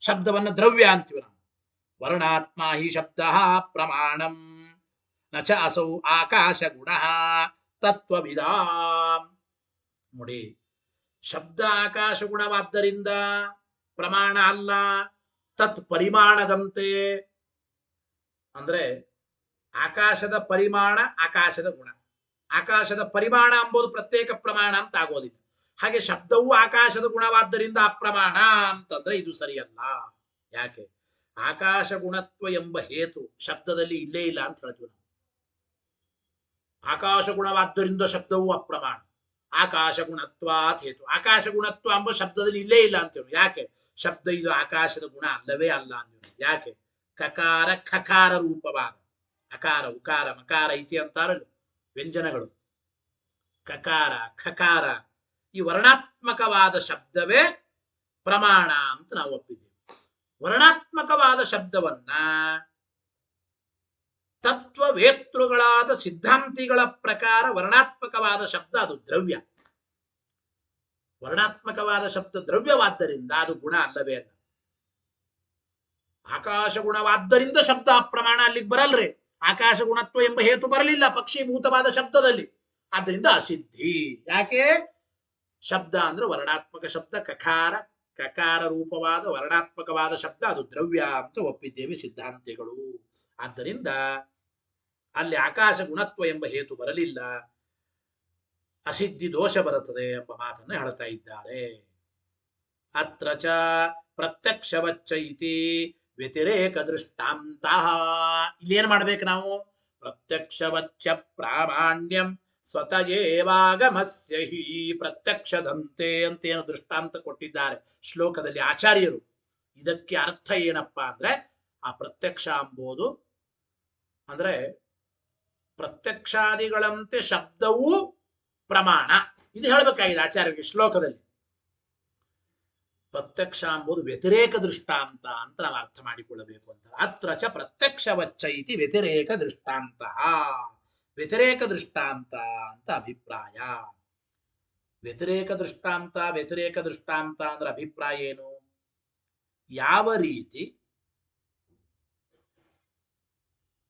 ಶಬ್ದವನ್ನ ದ್ರವ್ಯ ಅಂತೀವಿ ನಾವು. ವರ್ಣಾತ್ಮ ಹಿ ಶಬ್ದ ಪ್ರಮಾಣಂ ನಚ ಅಸೌ ಆಕಾಶ ಗುಣ ತತ್ವವಿದಾಂ. ನೋಡಿ, ಶಬ್ದ ಆಕಾಶ ಗುಣವಾದ್ದರಿಂದ ಪ್ರಮಾಣ ಅಲ್ಲ, ತತ್ ಪರಿಮಾಣದಂತೆ. ಅಂದ್ರೆ ಆಕಾಶದ ಪರಿಮಾಣ ಆಕಾಶದ ಗುಣ. ಆಕಾಶದ ಪರಿಮಾಣ ಎಂಬುದು ಪ್ರತ್ಯೇಕ ಪ್ರಮಾಣ ಅಂತ ಆಗೋದಿಲ್ಲ. ಹಾಗೆ ಶಬ್ದವು ಆಕಾಶದ ಗುಣವಾದ್ದರಿಂದ ಅಪ್ರಮಾಣ ಅಂತಂದ್ರೆ ಇದು ಸರಿಯಲ್ಲ. ಯಾಕೆ? ಆಕಾಶ ಗುಣತ್ವ ಎಂಬ ಹೇತು ಶಬ್ದದಲ್ಲಿ ಇಲ್ಲೇ ಇಲ್ಲ ಅಂತ ಹೇಳ್ತೀವಿ ನಾವು. ಆಕಾಶ ಗುಣವಾದ್ದರಿಂದ ಶಬ್ದವು ಅಪ್ರಮಾಣ. ಆಕಾಶ ಗುಣತ್ವಾತ್ ಹೇತು. ಆಕಾಶ ಗುಣತ್ವ ಎಂಬ ಶಬ್ದದಲ್ಲಿ ಇಲ್ಲೇ ಇಲ್ಲ ಅಂತೇಳಿ. ಯಾಕೆ? ಶಬ್ದ ಇದು ಆಕಾಶದ ಗುಣ ಅಲ್ಲವೇ ಅಲ್ಲ ಅಂತೀವಿ. ಯಾಕೆ? ಕಕಾರ ಖಕಾರ ರೂಪವಾದ ಅಕಾರ ಉಕಾರ ಮಕಾರ ಇತಿ ಅಂತಾರಲ್ಲ ವ್ಯಂಜನಗಳು, ಕಕಾರ ಖಕಾರ ಈ ವರ್ಣಾತ್ಮಕವಾದ ಶಬ್ದವೇ ಪ್ರಮಾಣ ಅಂತ ನಾವು ಒಪ್ಪಿದ್ದೇವೆ. ವರ್ಣಾತ್ಮಕವಾದ ಶಬ್ದವನ್ನ ತತ್ವವೇತೃಗಳಾದ ಸಿದ್ಧಾಂತಿಗಳ ಪ್ರಕಾರ ವರ್ಣಾತ್ಮಕವಾದ ಶಬ್ದ ಅದು ದ್ರವ್ಯ. ವರ್ಣಾತ್ಮಕವಾದ ಶಬ್ದ ದ್ರವ್ಯವಾದ್ದರಿಂದ ಅದು ಗುಣ ಅಲ್ಲವೇ ಅಲ್ಲ. ಆಕಾಶ ಗುಣವಾದ್ದರಿಂದ ಶಬ್ದ ಅಪ್ರಮಾಣ ಅಲ್ಲಿಗೆ ಬರಲ್ರಿ. ಆಕಾಶ ಗುಣತ್ವ ಎಂಬ ಹೇತು ಬರಲಿಲ್ಲ ಪಕ್ಷೀಭೂತವಾದ ಶಬ್ದದಲ್ಲಿ. ಆದ್ದರಿಂದ ಅಸಿದ್ಧಿ. ಯಾಕೆ? ಶಬ್ದ ಅಂದ್ರೆ ವರ್ಣಾತ್ಮಕ ಶಬ್ದ, ಕಕಾರ ಕಕಾರ ರೂಪವಾದ ವರ್ಣಾತ್ಮಕವಾದ ಶಬ್ದ ಅದು ದ್ರವ್ಯ ಅಂತ ಒಪ್ಪಿದ್ದೇವೆ ಸಿದ್ಧಾಂತಿಗಳು. ಆದ್ದರಿಂದ ಅಲ್ಲಿ ಆಕಾಶ ಗುಣತ್ವ ಎಂಬ ಹೇತು ಬರಲಿಲ್ಲ, ಅಸಿದ್ಧಿ ದೋಷ ಬರುತ್ತದೆ ಎಂಬ ಮಾತನ್ನು ಹೇಳ್ತಾ ಇದ್ದಾರೆ. ಅತ್ರ ಚ ಪ್ರತ್ಯಕ್ಷವಚ್ಚ ಇತಿ ವ್ಯತಿರೇಕ ದೃಷ್ಟಾಂತ. ಇಲ್ಲೇನ್ ಮಾಡ್ಬೇಕು ನಾವು? ಪ್ರತ್ಯಕ್ಷವಚ್ಚ ಪ್ರಾಮಾಣ್ಯಂ ಸ್ವತಯೇವಾಗಮಸ್ಯ ಹಿ ಪ್ರತ್ಯಕ್ಷದಂತೆ ಅಂತೇನು ದೃಷ್ಟಾಂತ ಕೊಟ್ಟಿದ್ದಾರೆ ಶ್ಲೋಕದಲ್ಲಿ ಆಚಾರ್ಯರು. ಇದಕ್ಕೆ ಅರ್ಥ ಏನಪ್ಪಾ ಅಂದ್ರೆ ಆ ಪ್ರತ್ಯಕ್ಷ ಎಂಬುದು ಅಂದ್ರೆ ಪ್ರತ್ಯಕ್ಷಾದಿಗಳಂತೆ ಶಬ್ದವೂ ಪ್ರಮಾಣ. ಇದು ಹೇಳಬೇಕಾಗಿದೆ ಆಚಾರ್ಯರಿಗೆ ಶ್ಲೋಕದಲ್ಲಿ. ಪ್ರತ್ಯಕ್ಷ ಎಂಬುದು ವ್ಯತಿರೇಕ ದೃಷ್ಟಾಂತ ಅಂತ ನಾವು ಅರ್ಥ ಮಾಡಿಕೊಳ್ಳಬೇಕು ಅಂತ. ಅತ್ರ ಚ ಪ್ರತ್ಯಕ್ಷವಚ್ಚ ಇತಿ ವ್ಯತಿರೇಕ ದೃಷ್ಟಾಂತ. ವ್ಯತಿರೇಕ ದೃಷ್ಟಾಂತ ಅಂತ ಅಭಿಪ್ರಾಯ. ವ್ಯತಿರೇಕ ದೃಷ್ಟಾಂತ ವ್ಯತಿರೇಕ ದೃಷ್ಟಾಂತ ಅಂದ್ರೆ ಅಭಿಪ್ರಾಯ ಏನು? ಯಾವ ರೀತಿ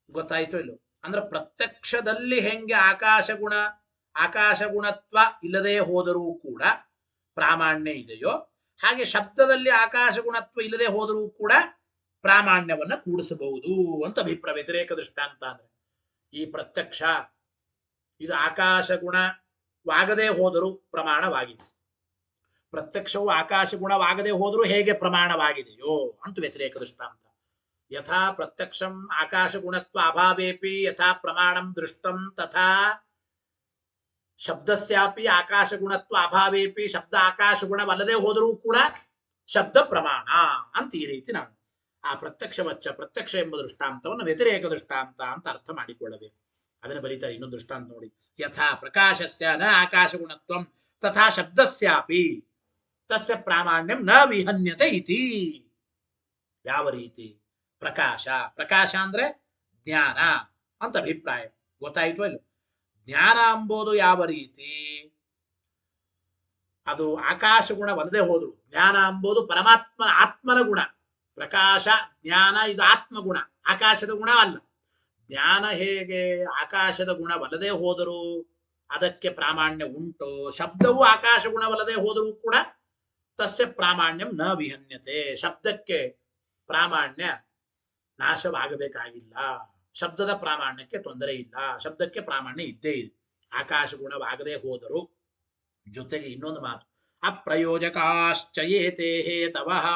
ಗೊತ್ತಾಯ್ತು ಇಲ್ಲೋ? ಅಂದ್ರೆ ಪ್ರತ್ಯಕ್ಷದಲ್ಲಿ ಹೆಂಗೆ ಆಕಾಶ ಗುಣತ್ವ ಇಲ್ಲದೆ ಹೋದರೂ ಕೂಡ ಪ್ರಾಮಾಣ್ಯ ಇದೆಯೋ, ಹಾಗೆ ಶಬ್ದದಲ್ಲಿ ಆಕಾಶ ಗುಣತ್ವ ಇಲ್ಲದೆ ಹೋದರೂ ಕೂಡ ಪ್ರಾಮಾಣ್ಯವನ್ನ ಕೂಡಿಸಬಹುದು ಅಂತ ಅಭಿಪ್ರಾಯ. ವ್ಯತಿರೇಕ ದೃಷ್ಟಾಂತ ಅಂದ್ರೆ ಈ ಪ್ರತ್ಯಕ್ಷ ಇದು ಆಕಾಶ ಗುಣವಾಗದೇ ಹೋದರೂ ಪ್ರಮಾಣವಾಗಿದೆ, ಪ್ರತ್ಯಕ್ಷವು ಆಕಾಶ ಗುಣವಾಗದೆ ಹೋದರೂ ಹೇಗೆ ಪ್ರಮಾಣವಾಗಿದೆಯೋ ಅಂತ ವ್ಯತಿರೇಕ ದೃಷ್ಟಾಂತ. ಯಥಾ ಪ್ರತ್ಯಕ್ಷಂ ಆಕಾಶ ಗುಣತ್ವ ಅಭಾವೇಪಿ ಯಥಾ ಪ್ರಮಾಣಂ ದೃಷ್ಟಂ ತಥಾ ಶಬ್ದಸ್ಯಾಪಿ ಆಕಾಶ ಗುಣತ್ವ ಅಭಾವೇಪಿ ಶಬ್ದ ಆಕಾಶ ಗುಣವಲ್ಲದೆ ಹೋದರೂ ಕೂಡ ಶಬ್ದ ಪ್ರಮಾಣ ಅಂತ ಈ ರೀತಿ ನಾನು ಆ ಪ್ರತ್ಯಕ್ಷ ಎಂಬ ದೃಷ್ಟಾಂತವನ್ನು ವ್ಯತಿರೇಕ ದೃಷ್ಟಾಂತ ಅಂತ ಅರ್ಥ ಮಾಡಿಕೊಳ್ಳಬೇಕು. ಅದನ್ನು ಬರೀತಾರೆ ಇನ್ನೊಂದು ದೃಷ್ಟಾಂತ ನೋಡಿ. ಯಥಾ ಪ್ರಕಾಶಸ್ಯ ನ ಆಕಾಶ ಗುಣತ್ವಂ ತಥಾ ಶಬ್ದಸ್ಯಾಪಿ ತಸ್ಯ ಪ್ರಾಮಾಣ್ಯಂ ನ ವಿಹನ್ಯತೆ ಇತಿ. ಯಾವ ರೀತಿ? ಪ್ರಕಾಶ ಅಂದ್ರೆ ಜ್ಞಾನ ಅಂತ ಅಭಿಪ್ರಾಯ. ಗೊತ್ತಾಯ್ತು ಇಲ್ಲ? ಜ್ಞಾನ ಎಂಬುದು ಯಾವ ರೀತಿ? ಅದು ಆಕಾಶ ಗುಣವಲ್ಲದೆ ಹೋದ್ರು ಜ್ಞಾನ ಎಂಬುದು ಆತ್ಮನ ಗುಣ. ಪ್ರಕಾಶ ಜ್ಞಾನ ಇದು ಆತ್ಮಗುಣ, ಆಕಾಶದ ಗುಣ ಅಲ್ಲ. ಜ್ಞಾನ ಹೇಗೆ ಆಕಾಶದ ಗುಣವಲ್ಲದೆ ಹೋದರೂ ಅದಕ್ಕೆ ಪ್ರಾಮಾಣ್ಯ ಉಂಟು, ಶಬ್ದವು ಆಕಾಶ ಗುಣವಲ್ಲದೆ ಹೋದರೂ ಕೂಡ ತಸ್ಯ ಪ್ರಾಮಾಣ್ಯಂ ನ ವಿಹನ್ಯತೆ. ಶಬ್ದಕ್ಕೆ ಪ್ರಾಮಾಣ್ಯ ನಾಶವಾಗಬೇಕಾಗಿಲ್ಲ, ಶಬ್ದದ ಪ್ರಾಮಾಣ್ಯಕ್ಕೆ ತೊಂದರೆ ಇಲ್ಲ, ಶಬ್ದಕ್ಕೆ ಪ್ರಾಮಾಣ್ಯ ಇದ್ದೇ ಇದೆ ಆಕಾಶ ಗುಣವಾಗದೆ ಹೋದರೂ. ಜೊತೆಗೆ ಇನ್ನೊಂದು ಮಾತು, ಅಪ್ರಯೋಜಕಾಶ್ಚಯೇತೆ ಹೇತವಃ.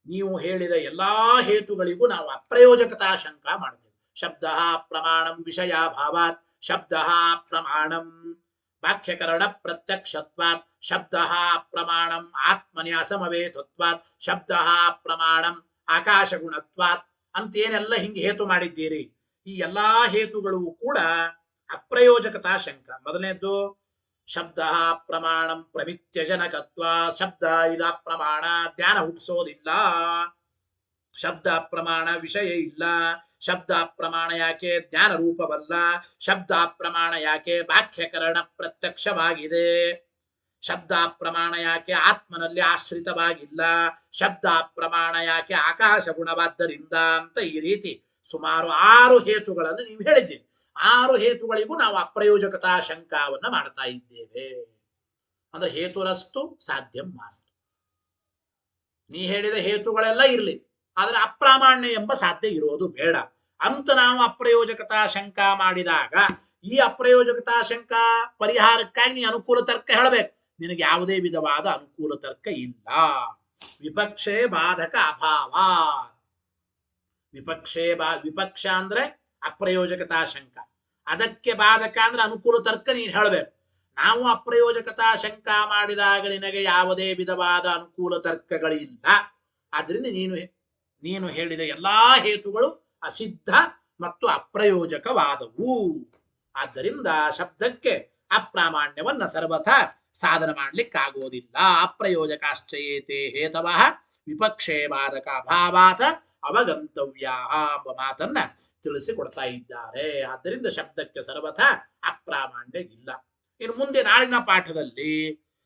ನೀವು ಹೇಳಿದ ಎಲ್ಲಾ ಹೇತುಗಳಿಗೂ ನಾವು ಅಪ್ರಯೋಜಕತಾ ಶಂಕ ಮಾಡ್ತೇವೆ. ಶಬ್ದ ಪ್ರಮಾಣಂ ವಿಷಯಾಭಾವಾತ್, ಶಬ್ದ ಪ್ರಮಾಣಂ ವಾಕ್ಯಕರಣ ಪ್ರತ್ಯಕ್ಷತ್ವಾತ್, ಶಬ್ದ ಪ್ರಮಾಣಂ ಆತ್ಮನ್ಯಾಸಮವೇತತ್ವಾತ್, ಶಬ್ದ ಪ್ರಮಾಣಂ ಆಕಾಶ ಗುಣತ್ವಾತ್ ಅಂತೇನೆಲ್ಲ ಹಿಂಗೆ ಹೇತು ಮಾಡಿದ್ದೀರಿ. ಈ ಎಲ್ಲಾ ಹೇತುಗಳು ಕೂಡ ಅಪ್ರಯೋಜಕತಾ ಶಂಕ. ಮೊದಲನೇದ್ದು ಶಬ್ದ ಪ್ರಮಾಣಂ ಪ್ರಮಿತ್ಯಜನಕತ್ವ. ಶಬ್ದ ಇಲ್ಲ ಪ್ರಮಾಣ ಜ್ಞಾನ ಹುಟ್ಟಿಸೋದಿಲ್ಲ, ಶಬ್ದ ಪ್ರಮಾಣ ವಿಷಯ ಇಲ್ಲ, ಶಬ್ದ ಪ್ರಮಾಣ ಯಾಕೆ ಜ್ಞಾನ ರೂಪವಲ್ಲ, ಶಬ್ದ ಪ್ರಮಾಣ ಯಾಕೆ ವಾಕ್ಯಕರಣ ಪ್ರತ್ಯಕ್ಷವಾಗಿದೆ, ಶಬ್ದ ಪ್ರಮಾಣ ಯಾಕೆ ಆತ್ಮನಲ್ಲಿ ಆಶ್ರಿತವಾಗಿಲ್ಲ, ಶಬ್ದ ಪ್ರಮಾಣ ಯಾಕೆ ಆಕಾಶ ಗುಣವಾದ್ದರಿಂದ ಅಂತ ಈ ರೀತಿ ಸುಮಾರು 6 ಹೇತುಗಳನ್ನು ನೀವು ಹೇಳಿದ್ದೀರಿ. 6 ಹೇತುಗಳಿಗೂ ನಾವು ಅಪ್ರಯೋಜಕತಾ ಶಂಕಾವನ್ನ ಮಾಡ್ತಾ ಇದ್ದೇವೆ. ಅಂದ್ರೆ ಹೇತುರಸ್ತು ಸಾಧ್ಯಂ ಮಾಸ್ತು. ನೀ ಹೇಳಿದ ಹೇತುಗಳೆಲ್ಲ ಇರಲಿ, ಆದ್ರೆ ಅಪ್ರಾಮಾಣ್ಯ ಎಂಬ ಸಾಧ್ಯ ಇರೋದು ಬೇಡ ಅಂತ ನಾವು ಅಪ್ರಯೋಜಕತಾ ಶಂಕಾ ಮಾಡಿದಾಗ, ಈ ಅಪ್ರಯೋಜಕತಾ ಶಂಕಾ ಪರಿಹಾರಕ್ಕಾಗಿ ನೀ ಅನುಕೂಲ ತರ್ಕ ಹೇಳಬೇಕು. ನಿನಗೆ ಯಾವುದೇ ವಿಧವಾದ ಅನುಕೂಲ ತರ್ಕ ಇಲ್ಲ. ವಿಪಕ್ಷೆ ಬಾಧಕ ಅಭಾವ. ವಿಪಕ್ಷ ಅಂದ್ರೆ ಅಪ್ರಯೋಜಕತಾ ಶಂಕ, ಅದಕ್ಕೆ ಬಾಧಕ ಅಂದ್ರೆ ಅನುಕೂಲ ತರ್ಕ ನೀನು ಹೇಳಬೇಕು. ನಾವು ಅಪ್ರಯೋಜಕತಾ ಶಂಕಾ ಮಾಡಿದಾಗ ನಿನಗೆ ಯಾವುದೇ ವಿಧವಾದ ಅನುಕೂಲ ತರ್ಕಗಳಿಲ್ಲ. ಆದ್ರಿಂದ ನೀನು ಹೇಳಿದ ಎಲ್ಲಾ ಹೇತುಗಳು ಅಸಿದ್ಧ ಮತ್ತು ಅಪ್ರಯೋಜಕವಾದವು. ಆದ್ದರಿಂದ ಶಬ್ದಕ್ಕೆ ಅಪ್ರಾಮಾಣ್ಯವನ್ನ ಸರ್ವಥಾ ಸಾಧನ ಮಾಡ್ಲಿಕ್ಕಾಗೋದಿಲ್ಲ. ಅಪ್ರಯೋಜಕಾಶ್ಚಯೇತೆ ಹೇತವಃ ವಿಪಕ್ಷೇ ಬಾಧಕ ಅಭಾವಾತ ಅವಗಂತವ್ಯ ಎಂಬ ಮಾತನ್ನ ತಿಳಿಸಿಕೊಡ್ತಾ ಇದ್ದಾರೆ. ಆದ್ದರಿಂದ ಶಬ್ದಕ್ಕೆ ಸರ್ವಥಾ ಅಪ್ರಾಮಾಣ್ಯ ಇಲ್ಲ. ಇನ್ನು ಮುಂದೆ ನಾಳಿನ ಪಾಠದಲ್ಲಿ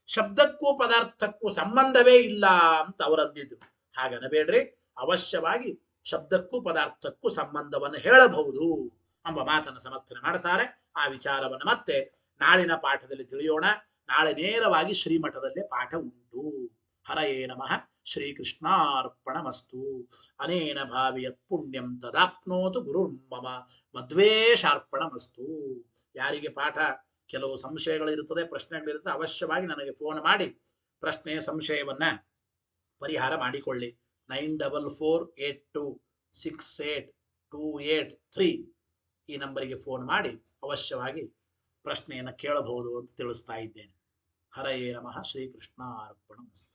ಶಬ್ದಕ್ಕೂ ಪದಾರ್ಥಕ್ಕೂ ಸಂಬಂಧವೇ ಇಲ್ಲ ಅಂತ ಅವರಂದಿದ್ರು. ಹಾಗನಬೇಡ್ರಿ, ಅವಶ್ಯವಾಗಿ ಶಬ್ದಕ್ಕೂ ಪದಾರ್ಥಕ್ಕೂ ಸಂಬಂಧವನ್ನು ಹೇಳಬಹುದು ಎಂಬ ಮಾತನ್ನು ಸಮರ್ಥನೆ ಮಾಡ್ತಾರೆ. ಆ ವಿಚಾರವನ್ನು ಮತ್ತೆ ನಾಳಿನ ಪಾಠದಲ್ಲಿ ತಿಳಿಯೋಣ. ನಾಳೆ ನೇರವಾಗಿ ಶ್ರೀಮಠದಲ್ಲೇ ಪಾಠ ಉಂಟು. ಹರಯೇ ನಮಃ. ಶ್ರೀಕೃಷ್ಣಾರ್ಪಣಮಸ್ತು. ಅನೇನ ಭಾವಿಯತ್ ಪುಣ್ಯಂ ತದಾಪ್ನೋತು ಗುರುರ್ಮಮ ಮಧ್ವೇಶಾರ್ಪಣಮಸ್ತು. ಯಾರಿಗೆ ಪಾಠ ಕೆಲವು ಸಂಶಯಗಳಿರುತ್ತದೆ, ಪ್ರಶ್ನೆಗಳಿರುತ್ತೆ, ಅವಶ್ಯವಾಗಿ ನನಗೆ ಫೋನ್ ಮಾಡಿ ಪ್ರಶ್ನೆ ಸಂಶಯವನ್ನ ಪರಿಹಾರ ಮಾಡಿಕೊಳ್ಳಿ. 9448268283 ಈ ನಂಬರಿಗೆ ಫೋನ್ ಮಾಡಿ ಅವಶ್ಯವಾಗಿ ಪ್ರಶ್ನೆಯನ್ನು ಕೇಳಬಹುದು ಅಂತ ತಿಳಿಸ್ತಾ ಇದ್ದೇನೆ. ಹರಯೇ ನಮಃ. ಶ್ರೀಕೃಷ್ಣ ಅರ್ಪಣಮಸ್ತು.